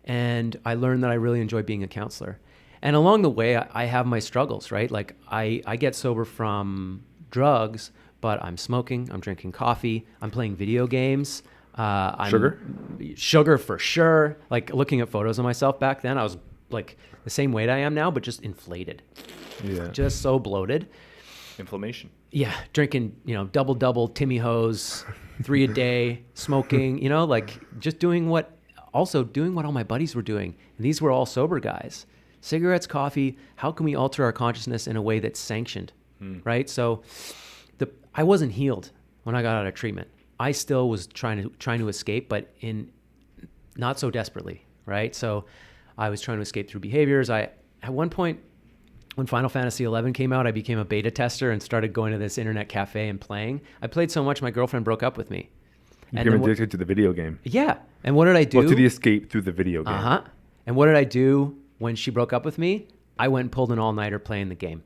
and I learned that I really enjoy being a counselor. And along the way, I have my struggles, right? Like I get sober from drugs, but I'm smoking, I'm drinking coffee, I'm playing video games. Sugar for sure. Like looking at photos of myself back then, I was like the same weight I am now, but just inflated. Yeah. Just so bloated. Inflammation. Yeah, drinking, double Timmy Hose, 3 a day, smoking, like just doing what all my buddies were doing. And these were all sober guys. Cigarettes, coffee, how can we alter our consciousness in a way that's sanctioned, right? So I wasn't healed when I got out of treatment. I still was trying to escape, but in not so desperately, right? So I was trying to escape through behaviors. At one point, when Final Fantasy XI came out, I became a beta tester and started going to this internet cafe and playing. I played so much, my girlfriend broke up with me. You became addicted to the video game. Yeah. And what did I do? Well, to the escape through the video game. Uh-huh. And what did I do when she broke up with me? I went and pulled an all-nighter playing the game.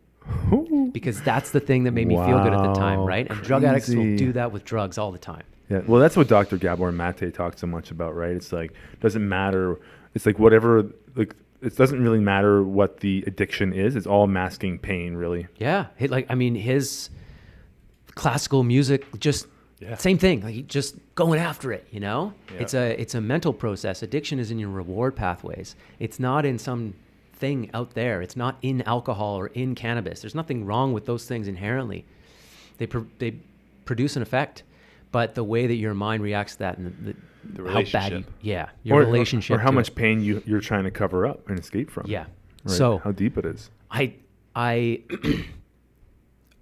Because that's the thing that made me feel good at the time, right? And drug addicts will do that with drugs all the time. Yeah, well, that's what Dr. Gabor Mate talks so much about, right? It's like, doesn't matter. It's like whatever, like, it doesn't really matter what the addiction is. It's all masking pain, really. Yeah. His classical music, just same thing. Like, just going after it, Yeah. It's a mental process. Addiction is in your reward pathways. It's not in some thing out there. It's not in alcohol or in cannabis. There's nothing wrong with those things inherently. They produce an effect, but the way that your mind reacts to that and the relationship. How bad your relationship or how much pain you're trying to cover up and escape from. Yeah. Right? So how deep it is. I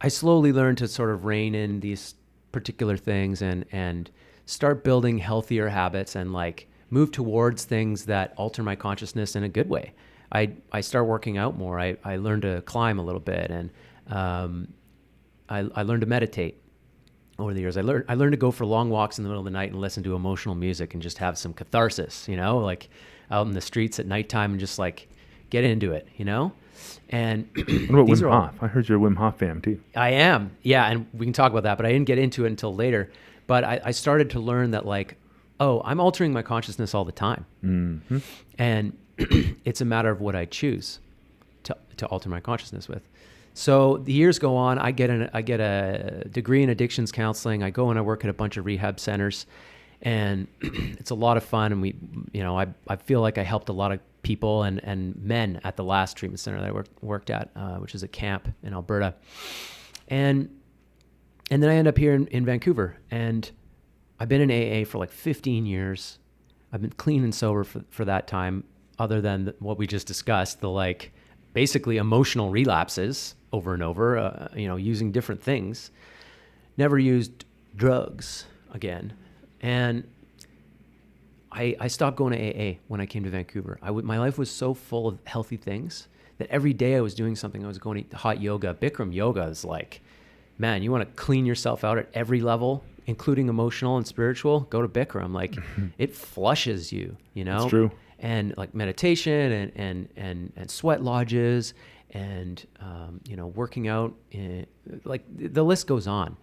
slowly learned to sort of rein in these particular things and start building healthier habits and like move towards things that alter my consciousness in a good way. I start working out more. I learned to climb a little bit, and I learned to meditate over the years. I learned to go for long walks in the middle of the night and listen to emotional music and just have some catharsis, like out in the streets at nighttime and just like get into it, And what about Wim Hof? I heard you're a Wim Hof fan too. I am, yeah, and we can talk about that, but I didn't get into it until later. But I started to learn that like, I'm altering my consciousness all the time, and it's a matter of what I choose to alter my consciousness with. So the years go on. I get a degree in addictions counseling. I go and I work at a bunch of rehab centers, and it's a lot of fun. And I feel like I helped a lot of people and men at the last treatment center that I worked at, which is a camp in Alberta. And then I end up here in Vancouver, and I've been in AA for like 15 years. I've been clean and sober for that time, other than what we just discussed, the like basically emotional relapses over and over, using different things. Never used drugs again. And I stopped going to AA when I came to Vancouver. My life was so full of healthy things that every day I was doing something. I was going to hot yoga. Bikram yoga is like, man, you want to clean yourself out at every level, including emotional and spiritual, go to Bikram. Like it flushes you, It's true. And like meditation and sweat lodges and, working out, like the list goes on.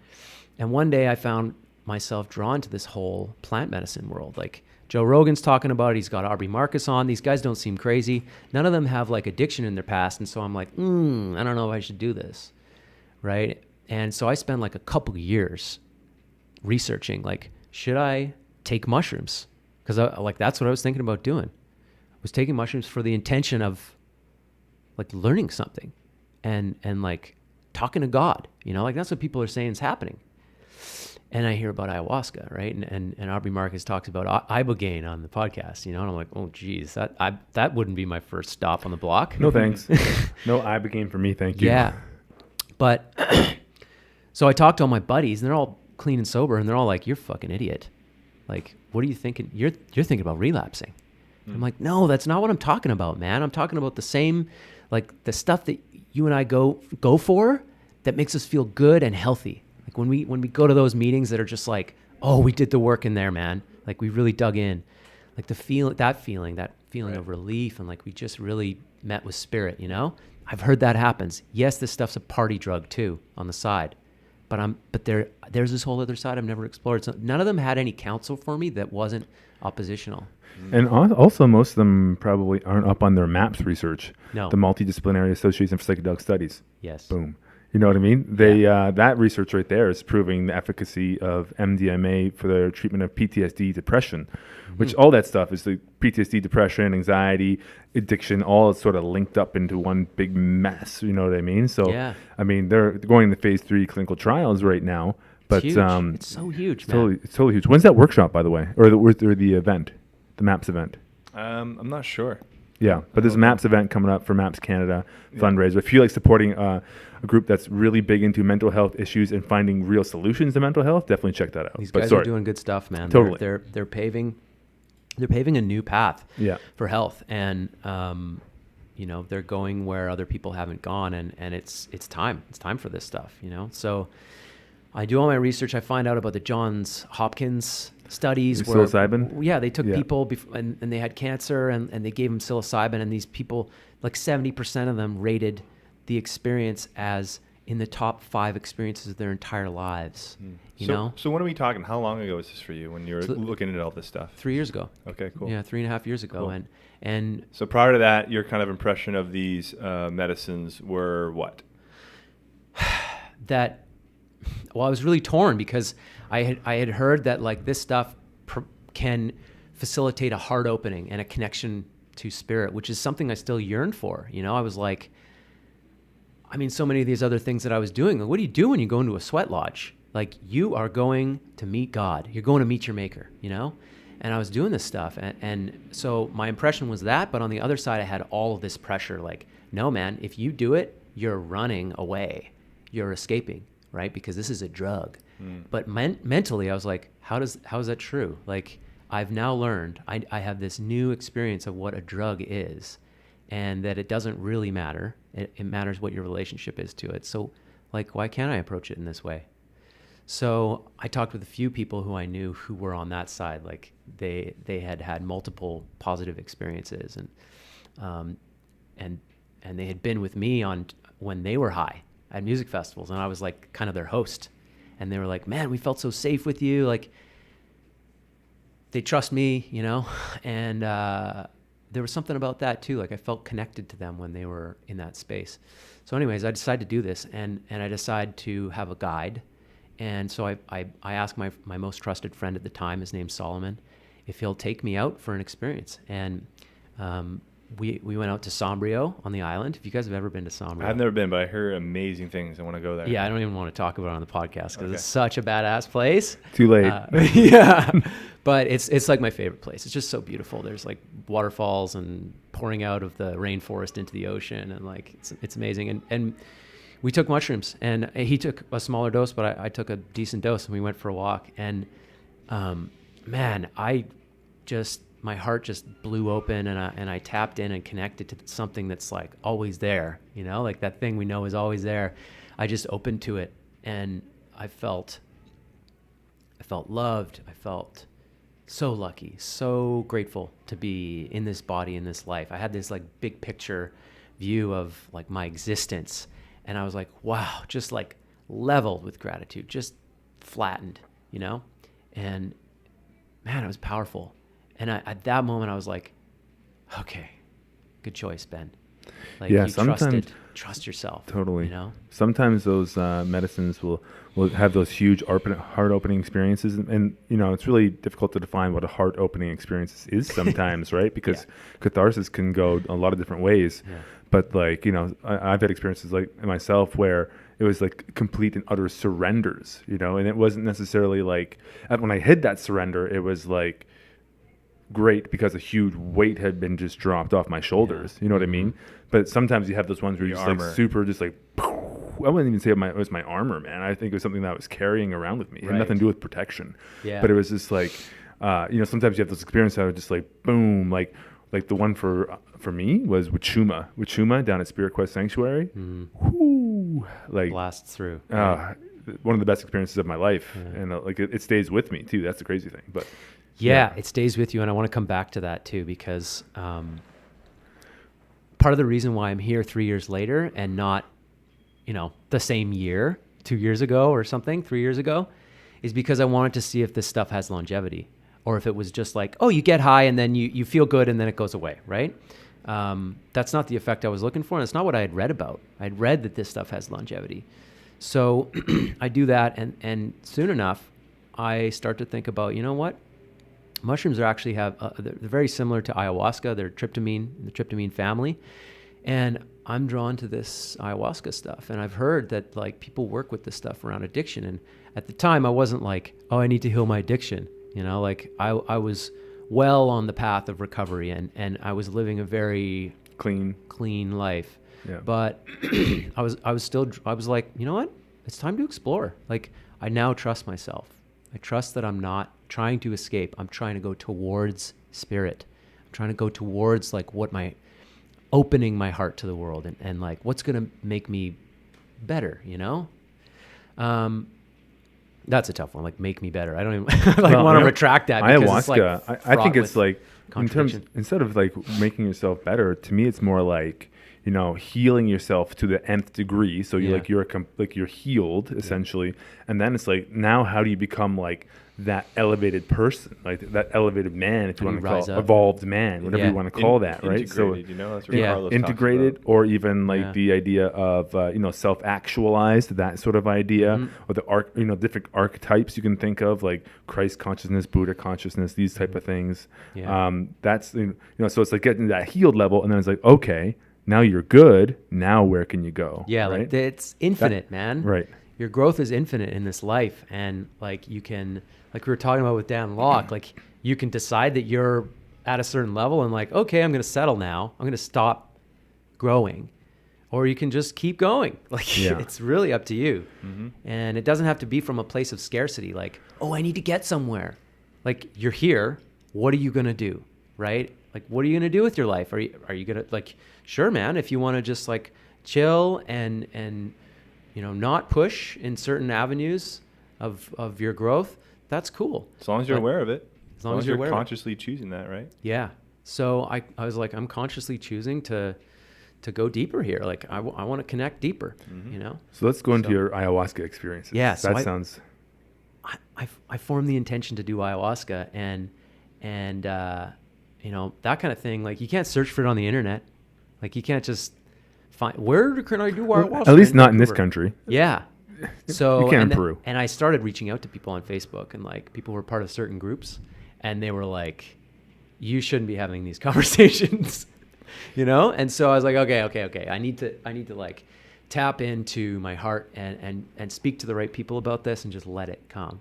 And one day I found myself drawn to this whole plant medicine world. Like Joe Rogan's talking about it. He's got Aubrey Marcus on. These guys don't seem crazy. None of them have like addiction in their past. And so I'm like, I don't know if I should do this. Right. And so I spent like a couple of years researching, like, should I take mushrooms? Because that's what I was thinking about doing. I was taking mushrooms for the intention of like learning something and like talking to God, like that's what people are saying is happening. And I hear about ayahuasca, right? And Aubrey Marcus talks about ibogaine on the podcast, and I'm like, oh geez, that wouldn't be my first stop on the block. No thanks. No ibogaine for me, thank you. Yeah. But so I talked to all my buddies, and they're all clean and sober, and they're all like, you're a fucking idiot. Like, what are you thinking? You're thinking about relapsing. I'm like, no, that's not what I'm talking about, man. I'm talking about the same, like the stuff that you and I go for that makes us feel good and healthy. Like when we go to those meetings that are just like, oh, we did the work in there, man. Like we really dug in. Like that feeling right. of relief, and like we just really met with spirit, I've heard that happens. Yes, this stuff's a party drug too on the side. But there's this whole other side I've never explored. So none of them had any counsel for me that wasn't oppositional. And also, most of them probably aren't up on their MAPS research. No. The Multidisciplinary Association for Psychedelic Studies. Yes. Boom. You know what I mean? That research right there is proving the efficacy of MDMA for the treatment of PTSD, depression, which all that stuff is the PTSD, depression, anxiety, addiction, all sort of linked up into one big mess. You know what I mean? So, I mean, they're going into phase 3 clinical trials right now. But it's huge. It's so huge, man. It's totally huge. When's that workshop, by the way, or the event, the MAPS event? I'm not sure. Yeah, but there's a MAPS event coming up for MAPS Canada fundraiser. If you like supporting a group that's really big into mental health issues and finding real solutions to mental health, definitely check that out. These guys are doing good stuff, man. Totally. They're paving a new path for health, and they're going where other people haven't gone, and it's time. It's time for this stuff, So I do all my research. I find out about the Johns Hopkins studies where psilocybin. They took people and they had cancer and they gave them psilocybin, and these people, like 70% of them rated the experience as in the top 5 experiences of their entire lives. You know? So when are we talking? How long ago was this for you when you were looking at all this stuff? 3 years ago. Okay, cool. Yeah, 3.5 years ago. Cool. And so prior to that, your kind of impression of these medicines were what? Well, I was really torn because I had heard that like this stuff can facilitate a heart opening and a connection to spirit, which is something I still yearn for. I was like, so many of these other things that I was doing, like, what do you do when you go into a sweat lodge? Like, you are going to meet God. You're going to meet your maker, And I was doing this stuff. And so my impression was that, but on the other side, I had all of this pressure. Like, no, man, if you do it, you're running away. You're escaping, right? Because this is a drug. But mentally, I was like, how is that true? Like, I've now learned, I have this new experience of what a drug is, and that it doesn't really matter. It matters what your relationship is to it. So, like, why can't I approach it in this way? So I talked with a few people who I knew who were on that side. Like, they had multiple positive experiences, and they had been with me when they were high at music festivals, and I was like kind of their host. And they were like, man, we felt so safe with you. Like, they trust me, and there was something about that too. Like, I felt connected to them when they were in that space. So anyways, I decided to do this, and I decided to have a guide. And so I asked my most trusted friend at the time, his name's Solomon, if he'll take me out for an experience. And we went out to Sombrio on the island. If you guys have ever been to Sombrio. I've never been, but I hear amazing things. I want to go there. Yeah, I don't even want to talk about it on the podcast because it's such a badass place. Too late. Yeah, but it's like my favorite place. It's just so beautiful. There's like waterfalls and pouring out of the rainforest into the ocean, and like it's amazing. And we took mushrooms, and he took a smaller dose, but I took a decent dose, and we went for a walk. And man, my heart just blew open, and I tapped in and connected to something that's like always there, like that thing we know is always there. I just opened to it, and I felt loved. I felt so lucky, so grateful to be in this body, in this life. I had this like big picture view of like my existence, and I was like, wow, just like leveled with gratitude, just flattened, and man, it was powerful. And at that moment, I was like, okay, good choice, Ben. Like Yeah, you sometimes trust yourself. totally. You know? Sometimes those medicines will have those huge heart-opening experiences, and you know it's really difficult to define what a heart-opening experience is sometimes, right? Because catharsis can go a lot of different ways. Yeah. But like, you know, I've had experiences like myself where it was like complete and utter surrenders, you know, and it wasn't necessarily like when I hit that surrender, it was like great because a huge weight had been just dropped off my shoulders. You know what I mean? But sometimes you have those ones where you're just like super, just like, I wouldn't even say it was my armor, man. I think it was something that I was carrying around with me. It had nothing to do with protection. Yeah. But it was just like, you know, sometimes you have those experiences that are just like, boom, like the one for me was Wachuma down at Spirit Quest Sanctuary. Whoo, like blast through. One of the best experiences of my life. And like it stays with me too. That's the crazy thing. But yeah, it stays with you. And I want to come back to that too, because part of the reason why I'm here 3 years later and not, you know, the same year, 2 years ago or something, 3 years ago, is because I wanted to see if this stuff has longevity, or if it was just like, oh, you get high and then you feel good and then it goes away, right? That's not the effect I was looking for, and it's not what I had read about. I'd read that this stuff has longevity. So I do that, and soon enough, I start to think about, you know what? Mushrooms are actually they're very similar to ayahuasca. They're the tryptamine family. And I'm drawn to this ayahuasca stuff. And I've heard that like people work with this stuff around addiction. And at the time I wasn't like, oh, I need to heal my addiction. You know, like I was well on the path of recovery, and I was living a very clean life. Yeah. But I was like, you know what? It's time to explore. Like I now trust myself. I trust that I'm not trying to escape. I'm trying to go towards spirit. I'm trying to go towards like opening my heart to the world, and like what's going to make me better, you know? That's a tough one. Like make me better. I don't even want to retract that. Ayahuasca, it's like I think it's like instead of like making yourself better, to me, it's more like, you know, healing yourself to the nth degree. So you're healed essentially. And then it's like, now how do you become like that elevated person, like that elevated man, if you want to call it, evolved man, whatever you want to call that, right? So, you know, that's what Carlos integrated, or even like the idea of, you know, self-actualized, that sort of idea, or the different archetypes you can think of, like Christ consciousness, Buddha consciousness, these type of things. That's, you know, so it's like getting to that healed level, and then it's like, okay, now you're good. Now where can you go? Yeah, right? Like it's infinite, man. Right. Your growth is infinite in this life, and like you can, like we were talking about with Dan Locke, like you can decide that you're at a certain level and like, okay, I'm going to settle now. I'm going to stop growing, or you can just keep going. Like it's really up to you. And it doesn't have to be from a place of scarcity. Like, oh, I need to get somewhere. Like you're here. What are you going to do? Right? Like, what are you going to do with your life? Are you going to like, sure, man, if you want to just like chill and, you know, not push in certain avenues of your growth, that's cool. As long as you're aware of it. As long as you're consciously choosing that, right? Yeah. So I was like, I'm consciously choosing to go deeper here. Like I want to connect deeper, you know? So let's go into your ayahuasca experiences. Yeah. So sounds... I formed the intention to do ayahuasca, and you know, that kind of thing. Like you can't search for it on the internet. Like you can't just find, where can I do ayahuasca? At least not in this country. Yeah. So you can in Peru. And I started reaching out to people on Facebook, and like people were part of certain groups, and they were like, you shouldn't be having these conversations, you know? And so I was like, okay. I need to like tap into my heart and speak to the right people about this and just let it come.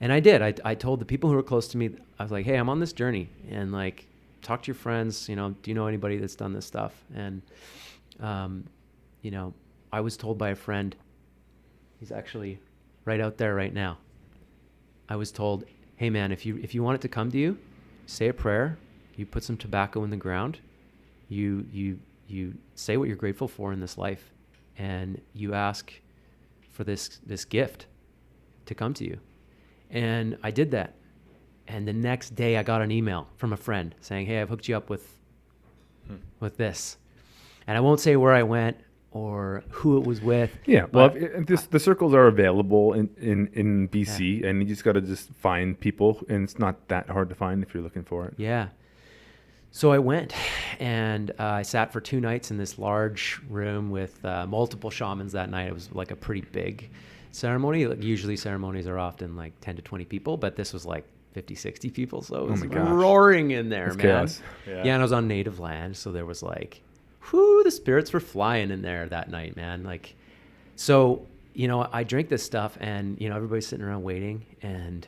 And I did. I told the people who were close to me, I was like, hey, I'm on this journey, and like, talk to your friends, you know, do you know anybody that's done this stuff? And, you know, I was told by a friend, he's actually right out there right now. I was told, hey man, if you want it to come to you, say a prayer, you put some tobacco in the ground, you say what you're grateful for in this life, and you ask for this gift to come to you. And I did that. And the next day I got an email from a friend saying, hey, I've hooked you up with this. And I won't say where I went or who it was with. Yeah, well, the circles are available in BC, and you just got to just find people, and it's not that hard to find if you're looking for it. Yeah. So I went, and I sat for 2 nights in this large room with multiple shamans that night. It was like a pretty big ceremony. Like, usually ceremonies are often like 10 to 20 people, but this was like 50, 60 people. So it was roaring in there, That's man. chaos. Yeah, and I was on native land, so there was like, whoo, the spirits were flying in there that night, man. Like, so, you know, I drank this stuff, and, you know, everybody's sitting around waiting, and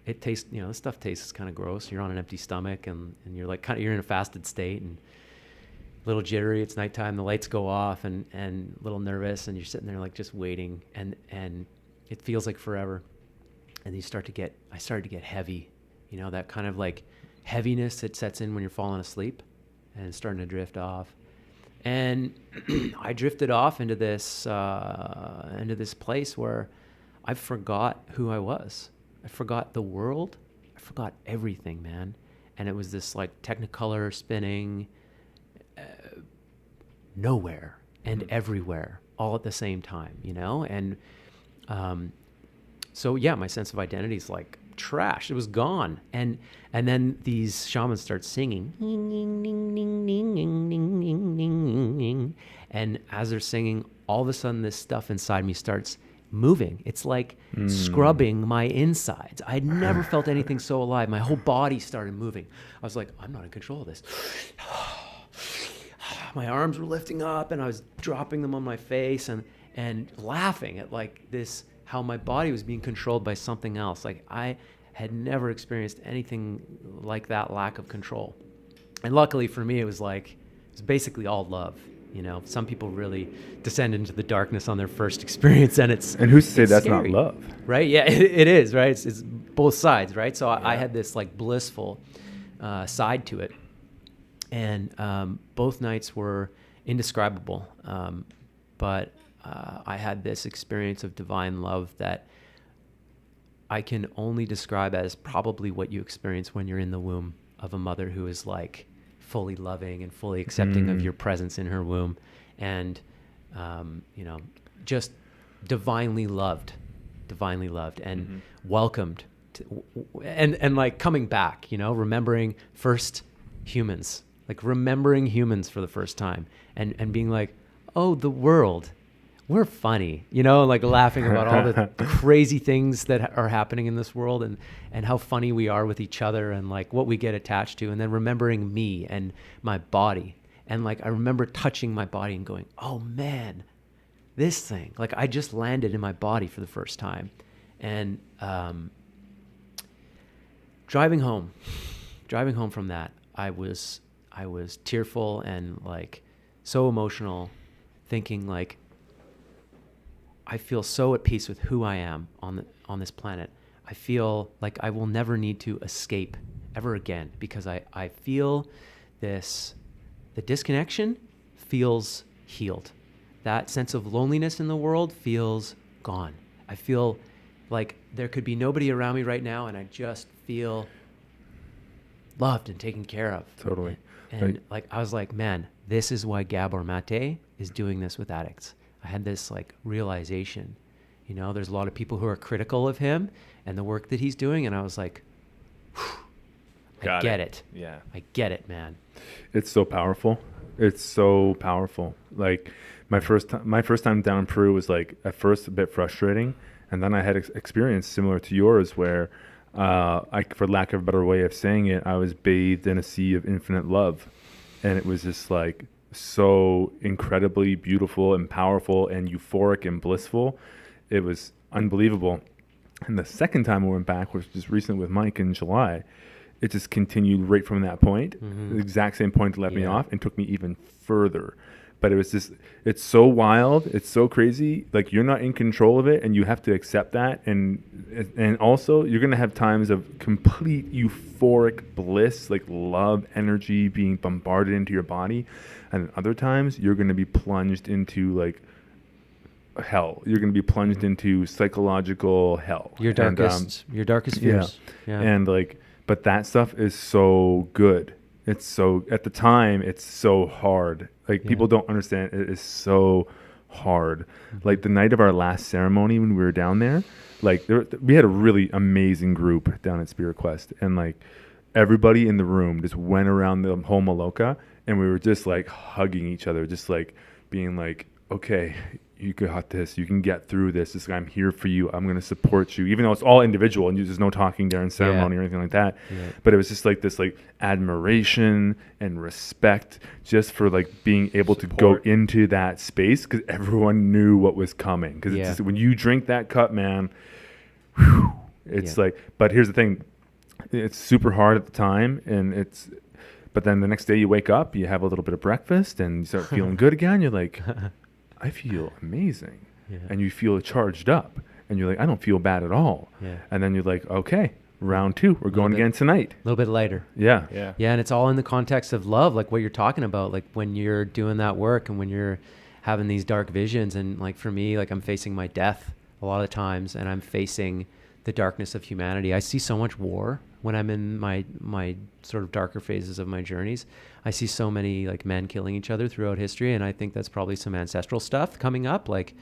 it tastes, you know, this stuff tastes kind of gross. You're on an empty stomach, and you're like you're in a fasted state, and a little jittery. It's nighttime, the lights go off, and a little nervous, and you're sitting there like just waiting, and it feels like forever. And I started to get heavy, you know, that kind of like heaviness that sets in when you're falling asleep, and it's starting to drift off. And I drifted off into this place where I forgot who I was. I forgot the world. I forgot everything, man. And it was this like Technicolor spinning nowhere and everywhere all at the same time, you know? And so, yeah, my sense of identity is like trash. It was gone. And then these shamans start singing. And as they're singing, all of a sudden this stuff inside me starts moving. It's like scrubbing my insides. I'd never felt anything so alive. My whole body started moving. I was like, I'm not in control of this. My arms were lifting up, and I was dropping them on my face and laughing at like this, how my body was being controlled by something else. Like, I had never experienced anything like that lack of control. And luckily for me, it was basically all love. You know, some people really descend into the darkness on their first experience, and who's to say that's scary, not love, right? Yeah, it is, right? It's both sides, right? So I had this like blissful side to it, and both nights were indescribable. But I had this experience of divine love that I can only describe as probably what you experience when you're in the womb of a mother who is like fully loving and fully accepting of your presence in her womb, and you know, just divinely loved and welcomed to, and like coming back, you know, remembering first humans, like remembering humans for the first time, and being like, oh, the world, we're funny, you know, like laughing about all the crazy things that are happening in this world, and how funny we are with each other, and like what we get attached to, and then remembering me and my body. And like, I remember touching my body and going, oh man, this thing, like I just landed in my body for the first time. And driving home from that, I was tearful and like so emotional, thinking like, I feel so at peace with who I am on this planet. I feel like I will never need to escape ever again, because I feel this, the disconnection feels healed. That sense of loneliness in the world feels gone. I feel like there could be nobody around me right now, and I just feel loved and taken care of. Totally. And like, I was like, man, this is why Gabor Mate is doing this with addicts. I had this like realization, you know, there's a lot of people who are critical of him and the work that he's doing. And I was like, I get it. Yeah. I get it, man. It's so powerful. It's so powerful. Like my first time down in Peru was like at first a bit frustrating. And then I had experience similar to yours where for lack of a better way of saying it, I was bathed in a sea of infinite love. And it was just like so incredibly beautiful and powerful and euphoric and blissful. It was unbelievable. And the second time I went back, which was just recently with Mike in July, it just continued right from that point, the exact same point that let me off, and took me even further. But it was just, it's so wild, it's so crazy. Like, you're not in control of it, and you have to accept that. And also, you're gonna have times of complete euphoric bliss, like love, energy being bombarded into your body, and other times you're gonna be plunged into like hell. You're gonna be plunged into psychological hell. Your darkest fears. Yeah. And like, but that stuff is so good. It's so, at the time, it's so hard. Like, people don't understand. It is so hard. Like, the night of our last ceremony when we were down there, like, we had a really amazing group down at Spirit Quest. And, like, everybody in the room just went around the whole Maloka, and we were just like hugging each other, just like being like, okay, you got this, you can get through this. It's like, I'm here for you. I'm going to support you, even though it's all individual and there's no talking during ceremony or anything like that. Yeah. But it was just like this like admiration and respect just for like being able to go into that space, because everyone knew what was coming. Because it's just, when you drink that cup, man, whew, it's like, but here's the thing, it's super hard at the time, and but then the next day you wake up, you have a little bit of breakfast and you start feeling good again. You're like, I feel amazing. Yeah. And you feel charged up, and you're like, I don't feel bad at all. Yeah. And then you're like, okay, round 2, we're going again tonight. A little bit lighter. Yeah. And it's all in the context of love, like what you're talking about, like when you're doing that work and when you're having these dark visions. And like for me, like I'm facing my death a lot of times, and I'm facing the darkness of humanity. I see so much war when I'm in my sort of darker phases of my journeys. I see so many like men killing each other throughout history, and I think that's probably some ancestral stuff coming up. Like,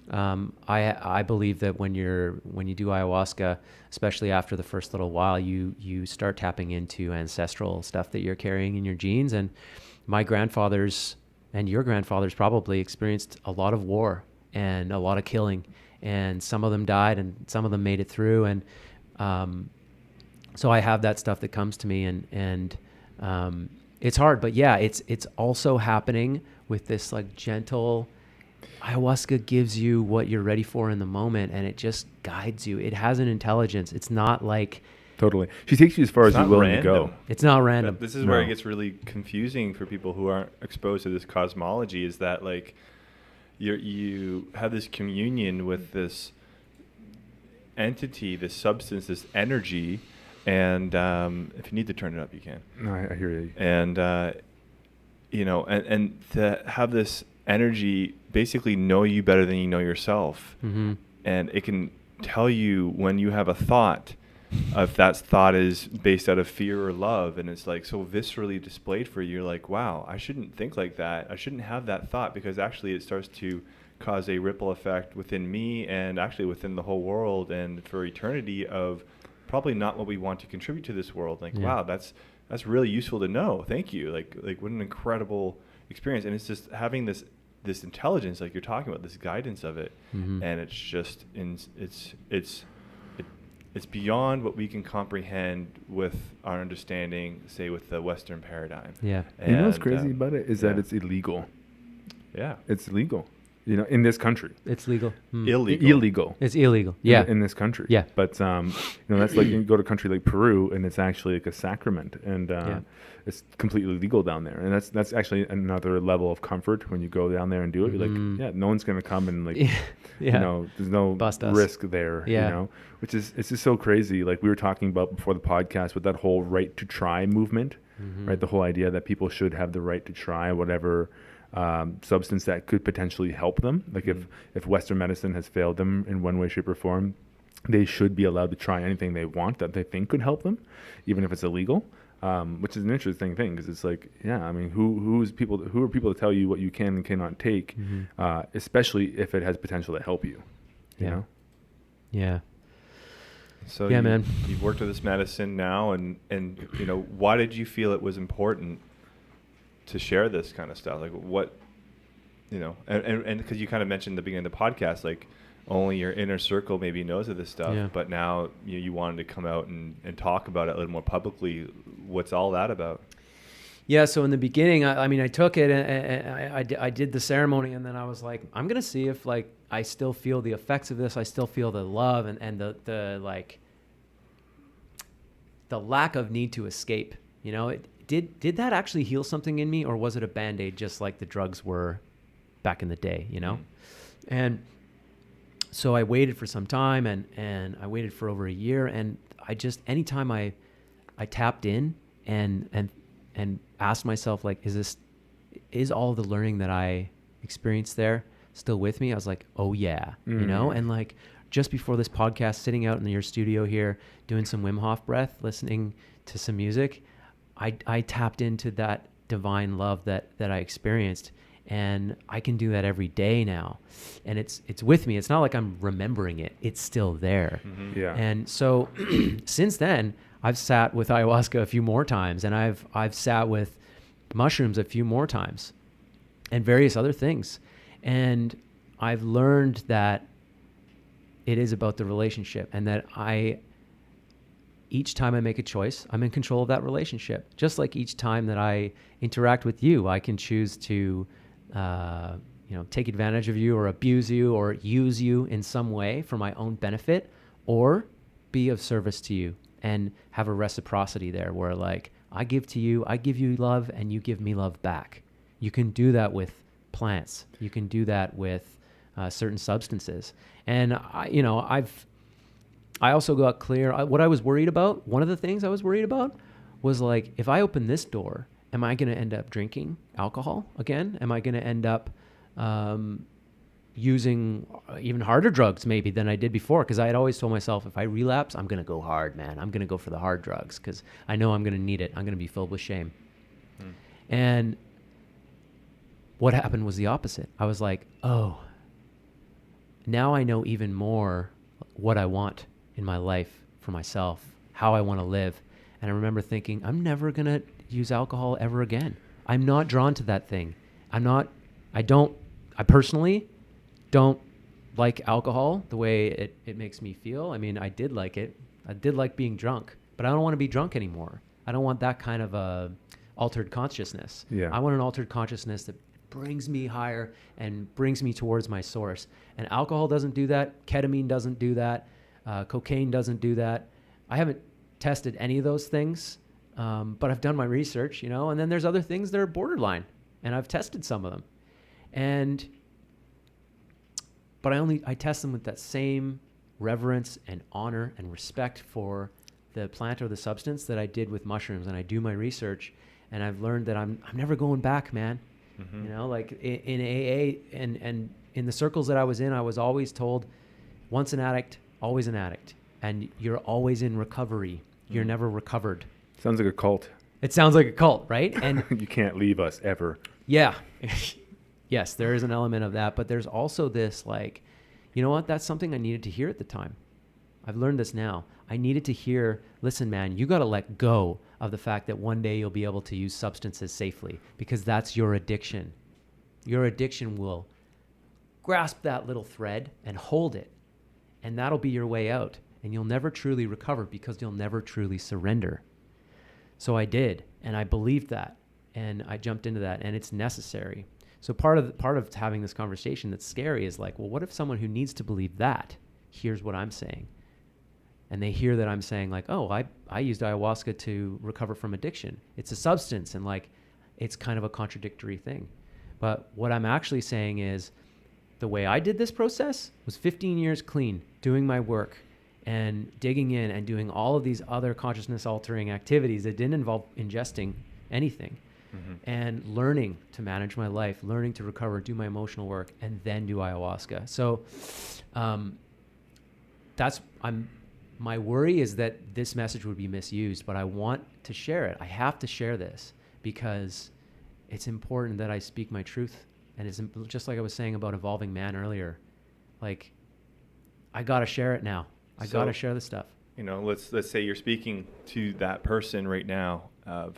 I believe that when you do ayahuasca, especially after the first little while, you start tapping into ancestral stuff that you're carrying in your genes. And my grandfathers and your grandfathers probably experienced a lot of war and a lot of killing, and some of them died and some of them made it through. And so I have that stuff that comes to me, and it's hard, but yeah, it's also happening with this like gentle. Ayahuasca gives you what you're ready for in the moment, and it just guides you. It has an intelligence. It's not like totally. She takes you as far as you're willing to go. It's not random. This is where it gets really confusing for people who aren't exposed to this cosmology. Is that like you have this communion with this entity, this substance, this energy. And if you need to turn it up, you can. No, I hear you. And, and to have this energy basically know you better than you know yourself. Mm-hmm. And it can tell you when you have a thought, if that thought is based out of fear or love. And it's like so viscerally displayed for you. You're like, wow, I shouldn't think like that. I shouldn't have that thought, because actually it starts to cause a ripple effect within me and actually within the whole world and for eternity of probably not what we want to contribute to this world. Like, wow, that's really useful to know. Thank you. Like what an incredible experience. And it's just having this intelligence, like you're talking about, this guidance of it. Mm-hmm. And it's just it's beyond what we can comprehend with our understanding, say with the Western paradigm. Yeah. And you know what's crazy about it is that it's illegal. Yeah. It's illegal. In this country. It's legal. Illegal. It's illegal. Yeah. In this country. Yeah. But, that's like you go to a country like Peru, and it's actually like a sacrament, and it's completely legal down there. And that's actually another level of comfort when you go down there and do it. You're like, no one's going to come and like, there's no risk there, which is, it's just so crazy. Like we were talking about before the podcast with that whole right to try movement, right? The whole idea that people should have the right to try whatever substance that could potentially help them. Like if Western medicine has failed them in one way, shape, or form, they should be allowed to try anything they want that they think could help them, even if it's illegal. Which is an interesting thing, because it's like, who are people to tell you what you can and cannot take, especially if it has potential to help you. You know? Yeah. So man, you've worked with this medicine now, and why did you feel it was important to share this kind of stuff? Like what, and because you kind of mentioned at the beginning of the podcast, like only your inner circle maybe knows of this stuff, but now you wanted to come out and talk about it a little more publicly. What's all that about? Yeah, so in the beginning, I took it and I did the ceremony, and then I was like, I'm gonna see if like I still feel the effects of this. I still feel the love and the like the lack of need to escape. Did that actually heal something in me, or was it a Band-Aid just like the drugs were back in the day, And so I waited for some time, and I waited for over a year, and I just, anytime I tapped in and asked myself, like, is all the learning that I experienced there still with me? I was like, oh yeah, and like just before this podcast, sitting out in your studio here, doing some Wim Hof breath, listening to some music, I tapped into that divine love that I experienced, and I can do that every day now, and it's with me. It's not like I'm remembering it; it's still there. Mm-hmm. Yeah. And so, since then, I've sat with ayahuasca a few more times, and I've sat with mushrooms a few more times, and various other things. And I've learned that it is about the relationship, and that each time I make a choice, I'm in control of that relationship. Just like each time that I interact with you, I can choose to, take advantage of you or abuse you or use you in some way for my own benefit, or be of service to you and have a reciprocity there where like I give to you, I give you love, and you give me love back. You can do that with plants. You can do that with certain substances. And I also got clear. What I was worried about, one of the things I was worried about was like, if I open this door, am I going to end up drinking alcohol again? Am I going to end up using even harder drugs maybe than I did before? Because I had always told myself, if I relapse, I'm going to go hard, man. I'm going to go for the hard drugs because I know I'm going to need it. I'm going to be filled with shame. And what happened was the opposite. I was like, oh, now I know even more what I want in my life for myself, how I want to live. And I remember thinking, I'm never going to use alcohol ever again. I'm not drawn to that thing. I personally don't like alcohol the way it makes me feel. I mean, I did like it. I did like being drunk, but I don't want to be drunk anymore. I don't want that kind of a altered consciousness. Yeah. I want an altered consciousness that brings me higher and brings me towards my source. And alcohol doesn't do that. Ketamine doesn't do that. Cocaine doesn't do that. I haven't tested any of those things, but I've done my research, and then there's other things that are borderline, and I've tested some of them. But I test them with that same reverence and honor and respect for the plant or the substance that I did with mushrooms. And I do my research, and I've learned that I'm never going back, man. Mm-hmm. Like in AA and in the circles that I was in, I was always told, once an addict, always an addict. And you're always in recovery. You're never recovered. Sounds like a cult. It sounds like a cult, right? And you can't leave us ever. Yeah. Yes, there is an element of that. But there's also this like, you know what? That's something I needed to hear at the time. I've learned this now. I needed to hear, listen, man, you got to let go of the fact that one day you'll be able to use substances safely, because that's your addiction. Your addiction will grasp that little thread and hold it. And that'll be your way out. And you'll never truly recover because you'll never truly surrender. So I did, and I believed that, and I jumped into that, and it's necessary. So part of having this conversation that's scary is like, well, what if someone who needs to believe that hears what I'm saying? And they hear that I'm saying like, oh, I used ayahuasca to recover from addiction. It's a substance, and like, it's kind of a contradictory thing. But what I'm actually saying is the way I did this process was 15 years clean, doing my work and digging in and doing all of these other consciousness altering activities that didn't involve ingesting anything. And learning to manage my life, learning to recover, do my emotional work, and then do ayahuasca. So my worry is that this message would be misused, but I want to share it. I have to share this because it's important that I speak my truth. And it's just like I was saying about evolving man earlier. Like, I got to share it now. I got to share this stuff. Let's say you're speaking to that person right now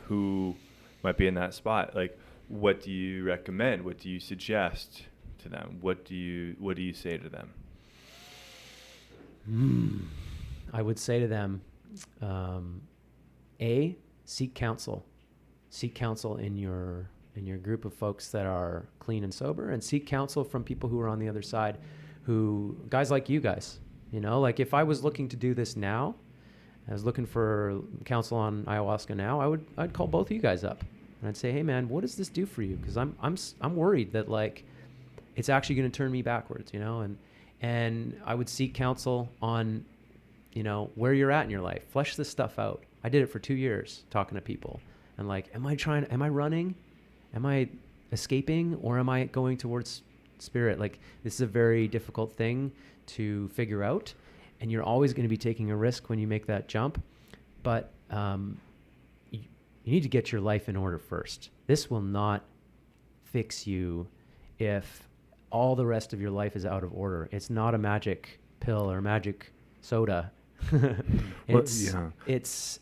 who might be in that spot. Like, what do you recommend? What do you suggest to them? What do you say to them? I would say to them, seek counsel. Seek counsel in your group of folks that are clean and sober, and seek counsel from people who are on the other side, guys like you guys. Like if I was looking to do this now, I was looking for counsel on ayahuasca now, I'd call both of you guys up and I'd say, hey man, what does this do for you? Because I'm worried that like it's actually going to turn me backwards, and I would seek counsel on, where you're at in your life. Flesh this stuff out. I did it for 2 years talking to people and like, am I running? Am I escaping, or am I going towards spirit? Like, this is a very difficult thing to figure out, and you're always going to be taking a risk when you make that jump. But you need to get your life in order first. This will not fix you if all the rest of your life is out of order. It's not a magic pill or magic soda It's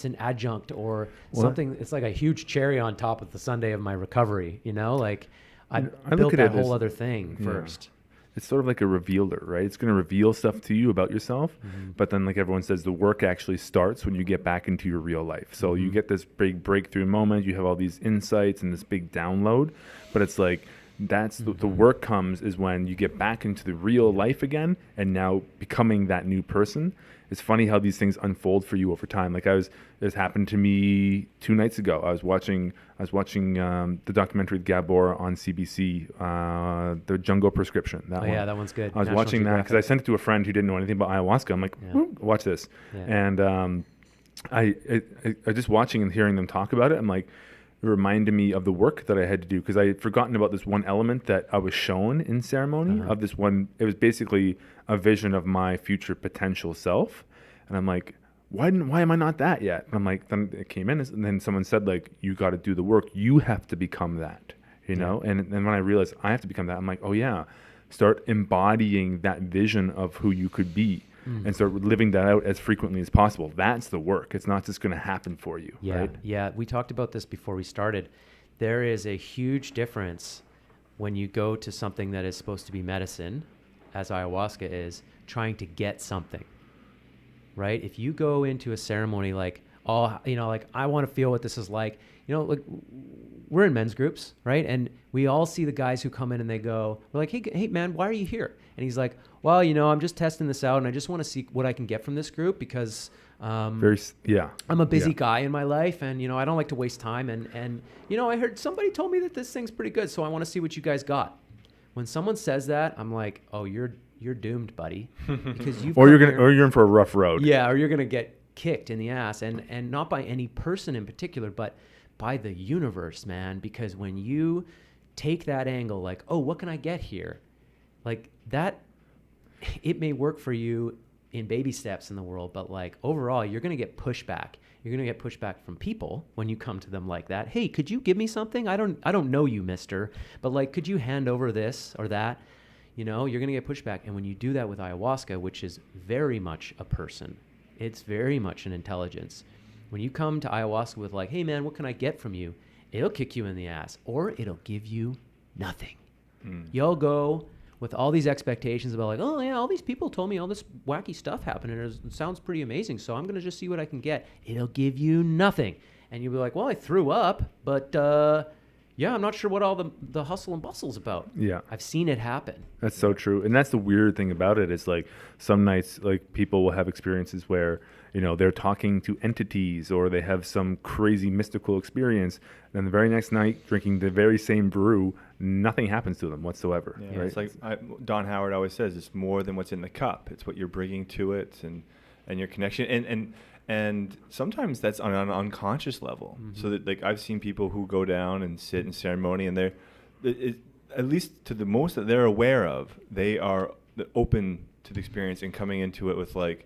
an adjunct or something. It's like a huge cherry on top of the sundae of my recovery. You know, like I built that whole other thing first. It's sort of like a revealer, right? It's going to reveal stuff to you about yourself. But then, like everyone says, the work actually starts when you get back into your real life. So you get this big breakthrough moment. You have all these insights and this big download. But it's like, that's the work comes is when you get back into the real life again and now becoming that new person. It's funny how these things unfold for you over time. Like this happened to me 2 nights ago. I was watching the documentary with Gabor on CBC, The Jungle Prescription. That one. Yeah, that one's good. I was watching that because I sent it to a friend who didn't know anything about ayahuasca. I'm like, watch this. Yeah. And I just watching and hearing them talk about it, I'm like, it reminded me of the work that I had to do because I had forgotten about this one element that I was shown in ceremony of this one. It was basically a vision of my future potential self. And I'm like, why am I not that yet? And I'm like, then it came in and then someone said like, you got to do the work. You have to become that, you know? And then when I realized I have to become that, I'm like, oh yeah, start embodying that vision of who you could be. And start living that out as frequently as possible. That's the work. It's not just going to happen for you. Yeah, right? Yeah. We talked about this before we started. There is a huge difference when you go to something that is supposed to be medicine, as ayahuasca is, trying to get something, right? If you go into a ceremony like, like I want to feel what this is like, like we're in men's groups, right? And we all see the guys who come in and we're like, hey man, why are you here? And he's like, well, I'm just testing this out and I just want to see what I can get from this group because I'm a busy guy in my life and, I don't like to waste time. And I heard somebody told me that this thing's pretty good, so I want to see what you guys got. When someone says that, I'm like, oh, you're doomed, buddy. Because you're in for a rough road. Yeah, or you're going to get kicked in the ass. And not by any person in particular, but by the universe, man. Because when you take that angle, like, oh, what can I get here? Like that, it may work for you in baby steps in the world, but like overall, you're going to get pushback. You're going to get pushback from people when you come to them like that. Hey, could you give me something? I don't know you, mister, but like, could you hand over this or that? You're going to get pushback. And when you do that with ayahuasca, which is very much a person, it's very much an intelligence. When you come to ayahuasca with like, hey man, what can I get from you? It'll kick you in the ass or it'll give you nothing. You'll go with all these expectations about like, oh yeah, all these people told me all this wacky stuff happened and it sounds pretty amazing, so I'm going to just see what I can get. It'll give you nothing. And you'll be like, well, I threw up, but I'm not sure what all the hustle and bustle's about. Yeah. I've seen it happen. That's so true. And that's the weird thing about it is like some nights like people will have experiences where, they're talking to entities or they have some crazy mystical experience. And the very next night, drinking the very same brew, nothing happens to them whatsoever. Yeah, right? It's like Don Howard always says, it's more than what's in the cup. It's what you're bringing to it and your connection. And sometimes that's on an unconscious level. So that like I've seen people who go down and sit in ceremony and they're, at least to the most that they're aware of, they are open to the experience and coming into it with like,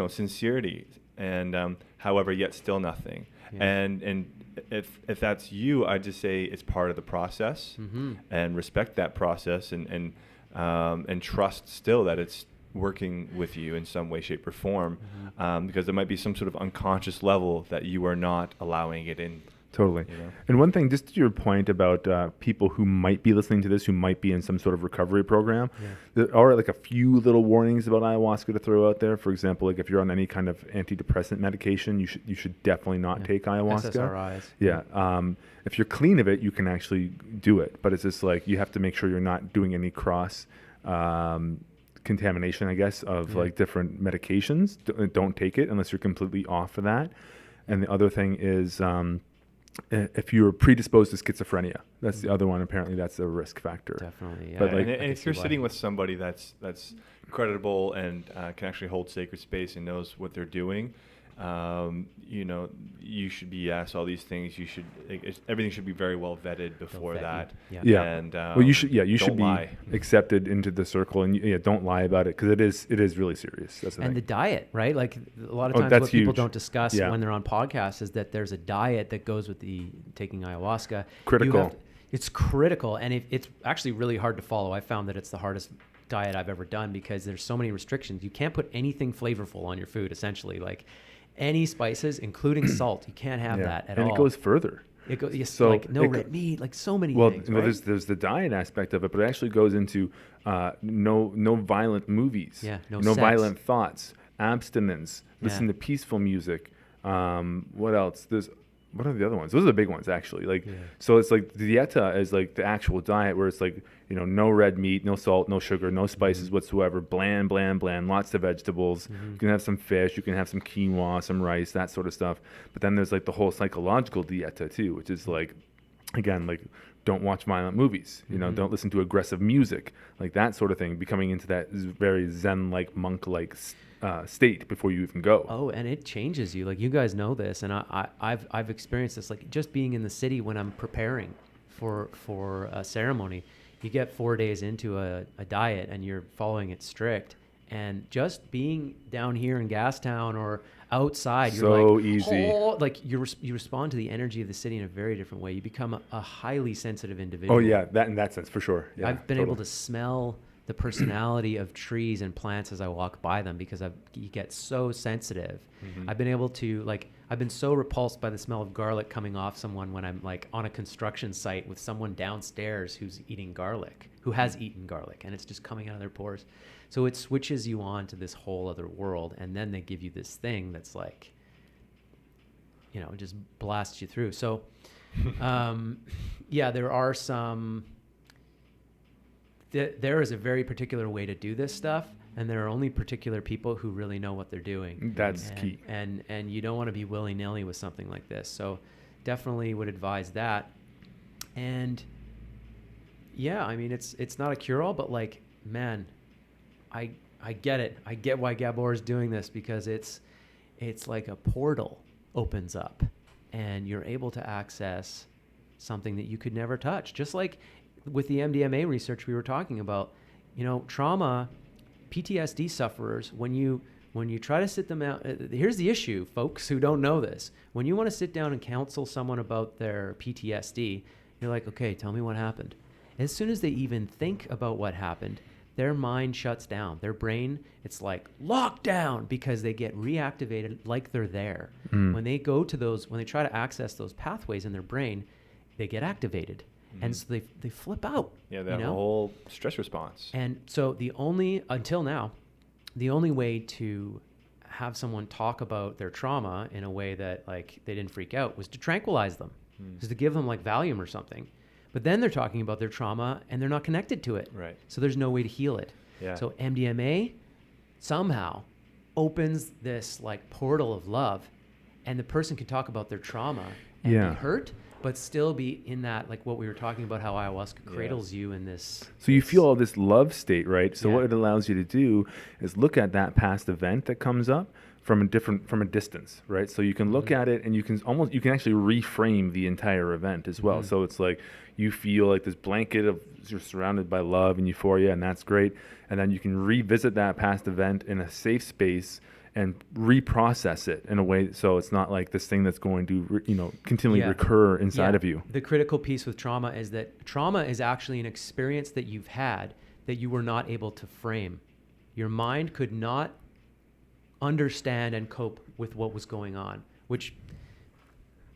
sincerity and however yet still nothing. Yeah. And if that's you, I just say it's part of the process and respect that process and trust still that it's working with you in some way, shape, or form, because there might be some sort of unconscious level that you are not allowing it in. Totally. And one thing, just to your point about people who might be listening to this, who might be in some sort of recovery program, there are like a few little warnings about ayahuasca to throw out there. For example, like if you're on any kind of antidepressant medication, you should definitely not take ayahuasca. SSRIs. Yeah. If you're clean of it, you can actually do it. But it's just like you have to make sure you're not doing any cross contamination, I guess, of like different medications. Don't take it unless you're completely off of that. And the other thing is if you're predisposed to schizophrenia, that's the other one. Apparently, that's a risk factor. Definitely, yeah. But like, and if you're sitting with somebody that's credible and can actually hold sacred space and knows what they're doing, you should be asked all these things. You should everything should be very well vetted before that. Yeah. And you should be lie. accepted into the circle, and don't lie about it because it is really serious. That's the thing. The diet, right? Like a lot of times what people don't discuss when they're on podcasts is that there's a diet that goes with the taking ayahuasca. Critical. It's critical, and it's actually really hard to follow. I found that it's the hardest diet I've ever done, because there's so many restrictions. You can't put anything flavorful on your food, essentially. Like any spices, including salt, you can't have that at all. And it goes further. It goes, yes, So like no red meat, like so many things. Well, right? there's the diet aspect of it, but it actually goes into no violent movies, no no sex. violent thoughts, abstinence, listen to peaceful music. What else? What are the other ones? Those are the big ones, actually. Like, so it's like the dieta is like the actual diet, where it's like, you know, no red meat, no salt, no sugar, no spices whatsoever, bland, lots of vegetables. You can have some fish, you can have some quinoa, some rice, that sort of stuff. But then there's like the whole psychological dieta too, which is like, again, like, don't watch violent movies, you know, don't listen to aggressive music, like that sort of thing, becoming into that very Zen-like, monk-like state before you even go. Oh, and it changes you. Like, you guys know this, and I've experienced this. Like, just being in the city when I'm preparing for a ceremony, you get 4 days into a diet and you're following it strict, and just being down here in Gastown or outside, you're so like, easy. oh, like you respond to the energy of the city in a very different way. You become a highly sensitive individual. Oh yeah, that in that sense for sure. Yeah, I've been able to smell the personality of trees and plants as I walk by them, because you get so sensitive. I've been able to, like, I've been so repulsed by the smell of garlic coming off someone when I'm like on a construction site with someone downstairs who's eating garlic, who has eaten garlic, and it's just coming out of their pores. So it switches you on to this whole other world, and then they give you this thing that's like, you know, it just blasts you through. So, yeah, there are some. There is a very particular way to do this stuff, and there are only particular people who really know what they're doing. That's key. And you don't want to be willy-nilly with something like this. So definitely would advise that. And yeah, I mean, it's not a cure-all, but like, man, I get it. I get why Gabor is doing this, because it's like a portal opens up and you're able to access something that you could never touch. Just like with the MDMA research we were talking about, you know, trauma, PTSD sufferers, when you try to sit them out, here's the issue, folks who don't know this. When you want to sit down and counsel someone about their PTSD, you're like, okay, tell me what happened. As soon as they even think about what happened, their mind shuts down. Their brain, it's like locked down, because they get reactivated like they're there. When they go to those, when they try to access those pathways in their brain, they get activated. And so they flip out. Yeah, they have a whole stress response. And so until now, the only way to have someone talk about their trauma in a way that like they didn't freak out was to tranquilize them, was to give them like Valium or something. But then they're talking about their trauma and they're not connected to it. Right. So there's no way to heal it. Yeah. So MDMA somehow opens this like portal of love, and the person can talk about their trauma and be hurt, but still be in that, like what we were talking about, how ayahuasca cradles you in this. So you feel all this love state, right? So what it allows you to do is look at that past event that comes up from a distance, right? So you can look at it and you can actually reframe the entire event as well. So it's like you feel like this blanket of, you're surrounded by love and euphoria, and that's great. And then you can revisit that past event in a safe space and reprocess it in a way so it's not like this thing that's going to continually recur inside of you. The critical piece with trauma is that trauma is actually an experience that you've had that you were not able to frame. Your mind could not understand and cope with what was going on, which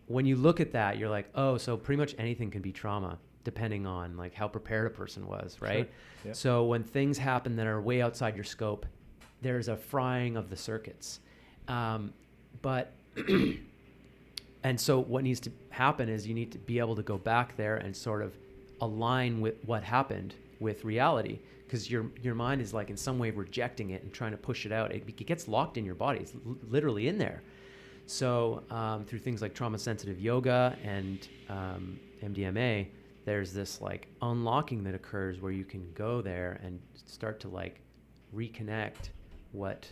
when you look at that, you're like, oh, so pretty much anything can be trauma depending on like how prepared a person was, right? Sure. Yeah. So when things happen that are way outside your scope, there's a frying of the circuits. And so what needs to happen is you need to be able to go back there and sort of align with what happened with reality, because your mind is like in some way rejecting it and trying to push it out. It gets locked in your body. It's literally in there. So through things like trauma-sensitive yoga and MDMA, there's this like unlocking that occurs where you can go there and start to like reconnect what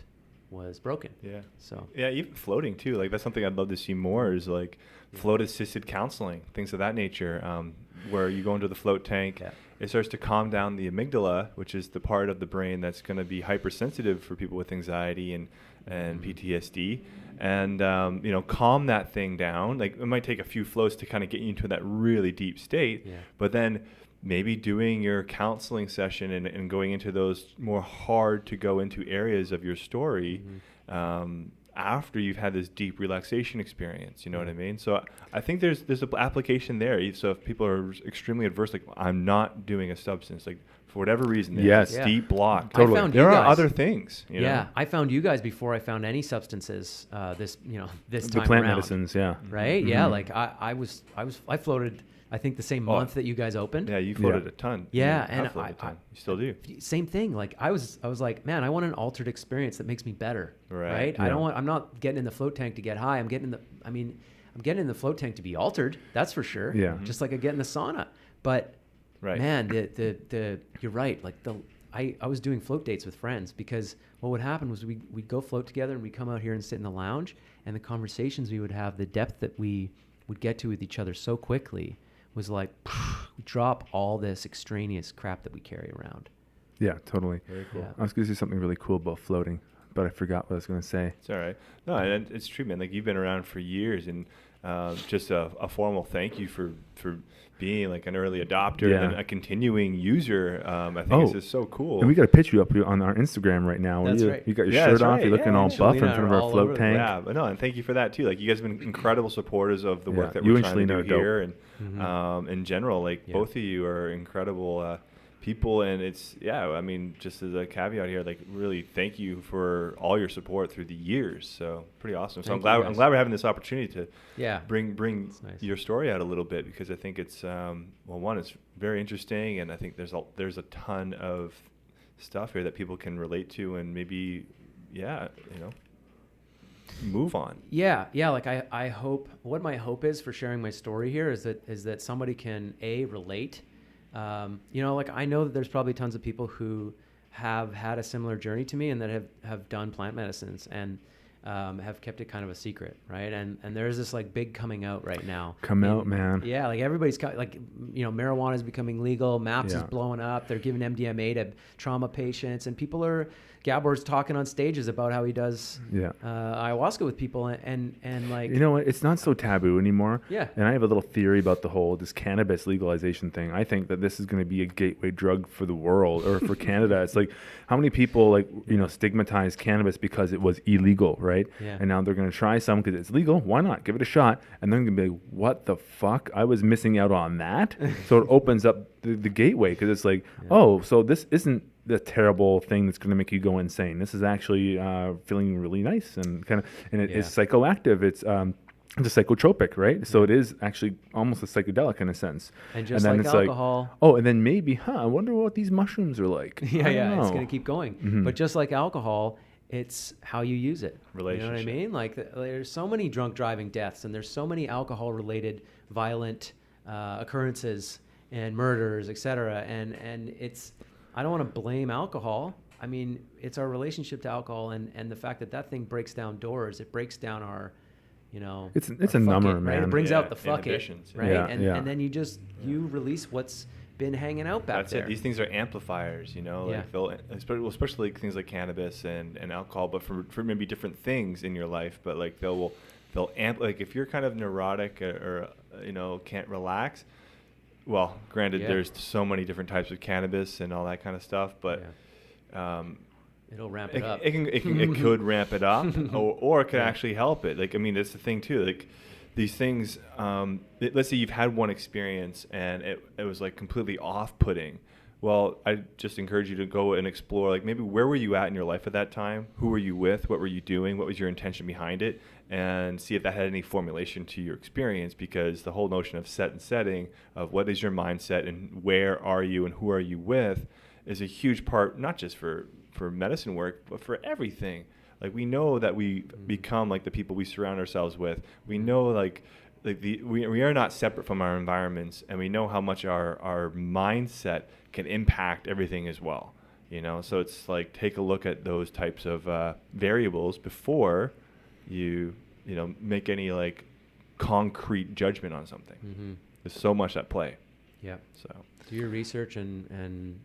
was broken. Yeah. So yeah, even floating too. Like that's something I'd love to see more, is like float-assisted counseling, things of that nature, where you go into the float tank. Yeah. It starts to calm down the amygdala, which is the part of the brain that's going to be hypersensitive for people with anxiety and PTSD, and calm that thing down. Like it might take a few floats to kind of get you into that really deep state, but then maybe doing your counseling session and going into those more hard to go into areas of your story after you've had this deep relaxation experience, you know what I mean? So I think there's an application there. So if people are extremely adverse, like I'm not doing a substance, like for whatever reason, there's this deep block. Totally. There are other things. You know? I found you guys before I found any substances. This time the plant around. medicines, yeah. Right? Mm-hmm. Yeah, like I floated. I think the same month that you guys opened. Yeah, you floated a ton. Yeah, and you still do. Same thing. Like I was like, man, I want an altered experience that makes me better. Right. Yeah. I'm not getting in the float tank to get high. I'm getting in the float tank to be altered. That's for sure. Yeah. Just like I get in the sauna. But man, the you're right. Like I was doing float dates with friends because what would happen was we'd go float together and we'd come out here and sit in the lounge, and the conversations we would have, the depth that we would get to with each other so quickly was like we drop all this extraneous crap that we carry around. Yeah, totally. Very cool. I was going to say something really cool about floating, but I forgot what I was going to say. It's all right. No, and it's true, man. Like you've been around for years, and just a formal thank you for being like an early adopter and a continuing user. I think this is so cool. And we got a picture up on our Instagram right now. That's right. You got your shirt off. You're looking all buff in front of our float tank. Yeah, but no, and thank you for that too. Like you guys have been incredible supporters of the work that we're trying to do here, and in general, like both of you are incredible people, and it's I mean, just as a caveat here, like really thank you for all your support through the years. So pretty awesome. So I'm glad we're having this opportunity to bring your story out a little bit, because I think it's one, it's very interesting, and I think there's a ton of stuff here that people can relate to, and maybe move on. Like I hope, what my hope is for sharing my story here is that somebody can relate. Like I know that there's probably tons of people who have had a similar journey to me and that have done plant medicines and have kept it kind of a secret, right? And there's this like big coming out right now. Out, man. Yeah, like everybody's marijuana is becoming legal. MAPS is blowing up. They're giving MDMA to trauma patients, and Gabor's talking on stages about how he does ayahuasca with people, and like, you know what, it's not so taboo anymore. Yeah. And I have a little theory about this cannabis legalization thing. I think that this is going to be a gateway drug for the world, or for Canada. It's like, how many people stigmatize cannabis because it was illegal, right? Yeah. And now they're going to try some because it's legal. Why not? Give it a shot. And then they're going to be like, what the fuck? I was missing out on that. So it opens up the gateway, because it's like, so this isn't the terrible thing that's going to make you go insane. This is actually feeling really nice and it's psychoactive. It's a psychotropic, right? So it is actually almost a psychedelic in a sense. And just then like it's alcohol. And then maybe, I wonder what these mushrooms are like. It's going to keep going. Mm-hmm. But just like alcohol, it's how you use it. Relationship. You know what I mean? Like there's so many drunk driving deaths, and there's so many alcohol-related violent occurrences and murders, etc. And it's, I don't want to blame alcohol. I mean, it's our relationship to alcohol and the fact that thing breaks down doors. It breaks down our, it's a number, man. Right? It brings out the fuck it, right? Yeah. And then you release what's been hanging out back there. That's it. These things are amplifiers, like they'll, especially like things like cannabis and alcohol, but for maybe different things in your life. But like they'll like if you're kind of neurotic or can't relax. Well, granted, there's so many different types of cannabis and all that kind of stuff, but it'll ramp it up. It could ramp it up, or it could actually help it. Like, I mean, that's the thing too. Like, these things. Let's say you've had one experience and it was like completely off-putting. Well, I just encourage you to go and explore. Like, maybe where were you at in your life at that time? Who were you with? What were you doing? What was your intention behind it? And see if that had any formulation to your experience, because the whole notion of set and setting, of what is your mindset and where are you and who are you with, is a huge part, not just for medicine work, but for everything. Like, we know that we become like the people we surround ourselves with. We know we are not separate from our environments, and we know how much our mindset can impact everything as well. So it's like, take a look at those types of variables before you make any like concrete judgment on something. Mm-hmm. There's so much at play. Yeah. So do your research and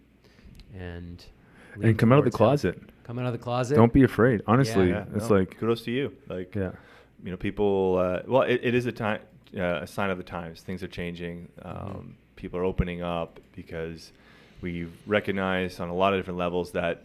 come out of the closet. Come out of the closet. Don't be afraid. Honestly, it's like, kudos to you. Like, people. Well, it is a sign of the times. Things are changing. people are opening up because we recognize on a lot of different levels that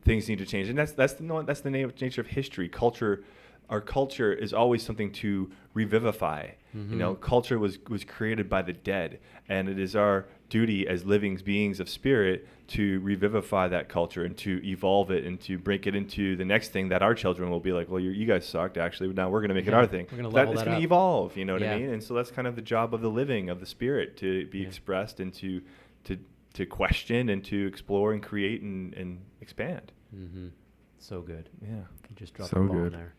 things need to change. And that's the nature of history. Culture, our culture is always something to revivify. Mm-hmm. You know, culture was created by the dead, and it is our duty as living beings of spirit to revivify that culture and to evolve it and to break it into the next thing that our children will be like, well, you guys sucked, actually. Now we're going to make it our thing. We're going to level it's that going up. to evolve, you know what I Yeah. mean? And so that's kind of the job of the living, of the spirit, to be expressed and to question and to explore and create and expand. Mm-hmm. So good. Yeah. You just dropped So the ball good. there.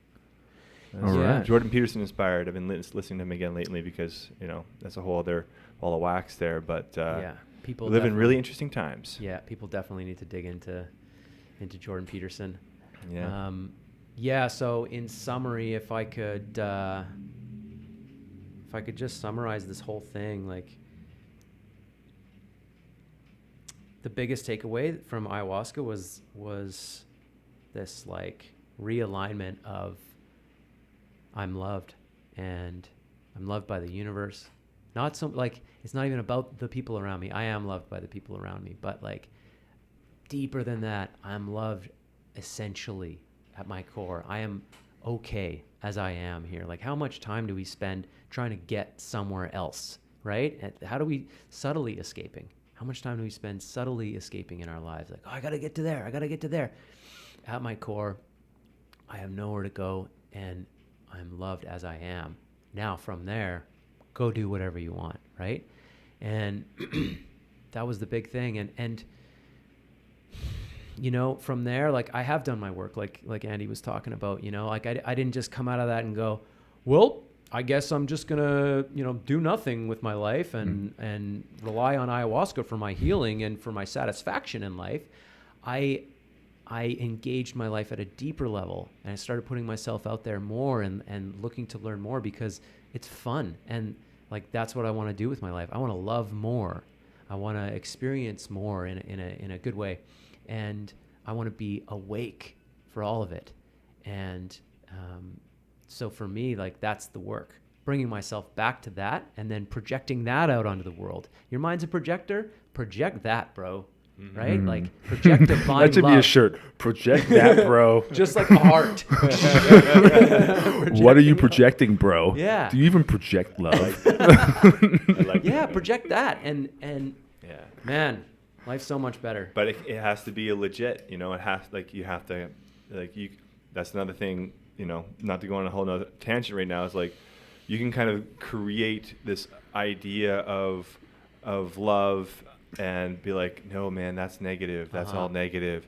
All right. Jordan Peterson inspired. I've been listening to him again lately because, you know, that's a whole other ball of wax there. But People we live in definitely- really interesting times. Yeah, people definitely need to dig into Jordan Peterson. Yeah. So in summary, if I could just summarize this whole thing, like the biggest takeaway from ayahuasca was this like realignment of I'm loved, and I'm loved by the universe. Not so like it's not even about the people around me. I am loved by the people around me, but like deeper than that, I'm loved essentially at my core. I am okay as I am here. Like, how much time do we spend trying to get somewhere else, right? And how do we subtly escaping? How much time do we spend subtly escaping in our lives? Like, oh, I got to get to there. I got to get to there. At my core, I have nowhere to go, and I'm loved as I am. Now, from there, go do whatever you want, right? And that was the big thing. And you know, from there, like, I have done my work, like Andy was talking about, you know, like I didn't just come out of that and go, well, I guess I'm just going to, you know, do nothing with my life and rely on ayahuasca for my healing and for my satisfaction in life. I engaged my life at a deeper level, and I started putting myself out there more and looking to learn more because it's fun. And like, that's what I want to do with my life. I want to love more. I want to experience more in a good way. And I want to be awake for all of it. And so for me, like, that's the work, bringing myself back to that and then projecting that out onto the world. Your mind's a projector. Project that, bro. Right? Like, project divine That should love. be a shirt. Project that, bro. Just like a heart. What are you projecting, bro? Yeah. Do you even project love? I like Yeah, that. project that. And Yeah. man, life's so much better. But it has to be a legit, you know, it has, like, you have to, like, you, that's another thing, you know, not to go on a whole nother tangent right now, is like, you can kind of create this idea of love and be like, no, man, that's negative. That's all negative.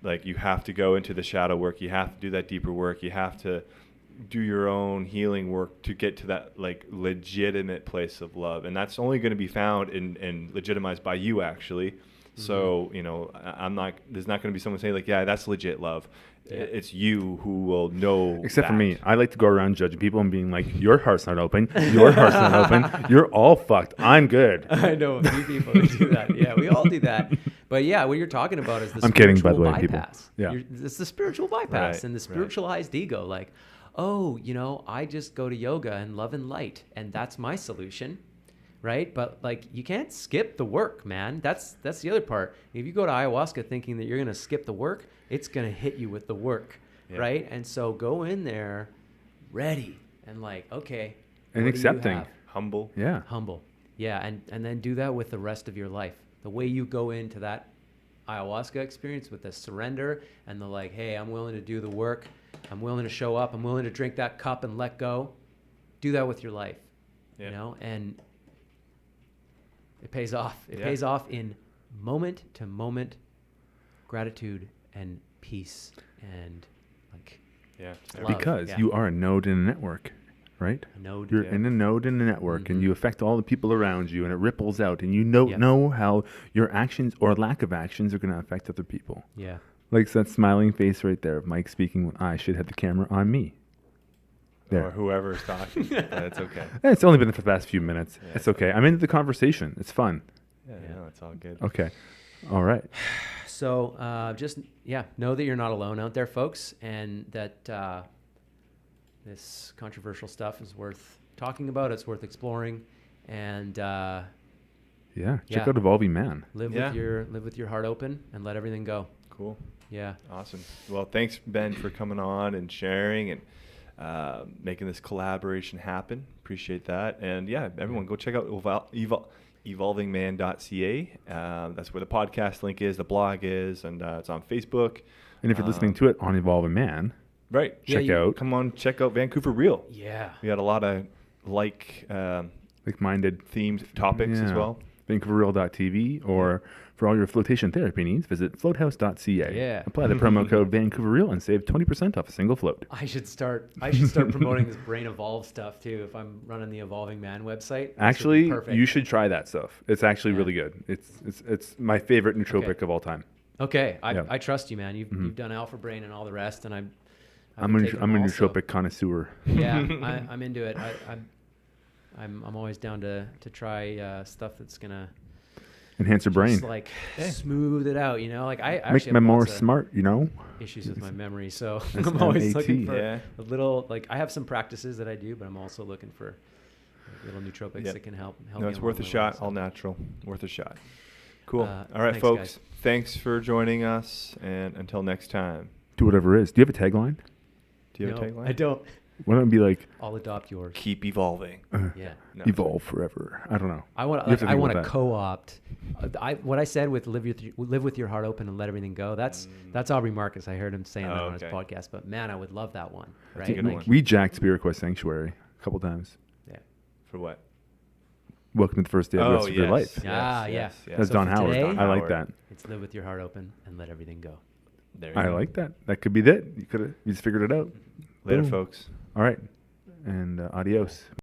Like, you have to go into the shadow work. You have to do that deeper work. You have to do your own healing work to get to that, like, legitimate place of love. And that's only going to be found and legitimized by you, actually. So, you know, there's not going to be someone saying, like, yeah, that's legit love. Yeah. It's you who will know. Except for that. me. I like to go around judging people and being like, your heart's not open. Your heart's not open. You're all fucked. I'm good. I know a few people who do that. Yeah, we all do that. But yeah, what you're talking about is the I'm kidding, by spiritual the way, people. bypass. Yeah. It's the spiritual bypass Right, and the right. spiritualized ego. Like, oh, you know, I just go to yoga and love and light, and that's my solution, right? But like, you can't skip the work, man. That's the other part. If you go to ayahuasca thinking that you're gonna skip the work, it's gonna hit you with the work, Yeah. right? And so go in there ready and like, okay, And what do you accepting. have? Humble. Yeah. Humble. Yeah, and then do that with the rest of your life. The way you go into that ayahuasca experience with the surrender and the like, hey, I'm willing to do the work. I'm willing to show up. I'm willing to drink that cup and let go. Do that with your life, Yeah. you know, and it pays off. It Yeah. pays off in moment to moment gratitude and peace and like Yeah. Love. Because Yeah. you are a node in a network, right? a node. You're Yeah. in a node in a network, and Mhm. you affect all the people around you, and it ripples out, and you Yep. know how your actions or lack of actions are going to affect other people. Yeah. Like that smiling face right there of Mike speaking when I should have the camera on me. Or There. whoever's talking. But it's okay. It's only been for the past few minutes. Yeah, It's okay. I'm into the conversation. It's fun. Yeah, Yeah. no, it's all good. Okay. All right. So just, know that you're not alone out there, folks, and that this controversial stuff is worth talking about. It's worth exploring. And Yeah. Check Yeah. out Evolving Man. Live with your heart open and let everything go. Cool. Yeah. Awesome. Well, thanks, Ben, for coming on and sharing and making this collaboration happen. Appreciate that. And yeah, everyone go check out evolvingman.ca. That's where the podcast link is, the blog is, and it's on Facebook. And if you're listening to it on Evolving Man, right, check out. Come on, check out Vancouver Real. Yeah. We got a lot of like-minded themed topics as well. VancouverReal.tv, or for all your flotation therapy needs, visit floathouse.ca. Yeah. Apply the promo code VancouverReal and save 20% off a single float. I should start promoting this Brain Evolve stuff too. If I'm running the Evolving Man website, Actually, perfect. you should try that stuff. It's actually really good. It's my favorite nootropic of all time. Okay, Yeah. I trust you, man. You've done Alpha Brain and all the rest, and I'm a nootropic connoisseur. Yeah, I'm into it. I'm always down to try stuff that's gonna Enhance your brain. just like smooth it out. You know, like I Make actually me have more lots of smart, you know? issues with my memory, so That's I'm always MAT. looking for Yeah. a little. Like I have some practices that I do, but I'm also looking for little nootropics Yep. that can help. No, me it's along worth a my way, shot. so. All natural. Worth a shot. Cool. All right, thanks, folks. guys. Thanks for joining us. And until next time. Do whatever it is. Do you have a tagline? Do you have a No, tagline? I don't. Why don't it be like, I'll adopt yours. Keep evolving. Yeah. No. evolve forever? I don't know. I want You have to I think want to about that. co-opt. What I said with live with your heart open and let everything go. That's Aubrey Marcus. I heard him saying that on his okay. podcast. But man, I would love that one. That's a Right? good one. We jacked Spirit Quest Sanctuary a couple times. For what? Welcome to the first day of the rest of your life. Yeah. That's So Don for Howard. today- I like that. It's live with your heart open and let everything go. There you I go. like that. That could be it. You just figured it out. Later, Boom. folks. All right. And adios.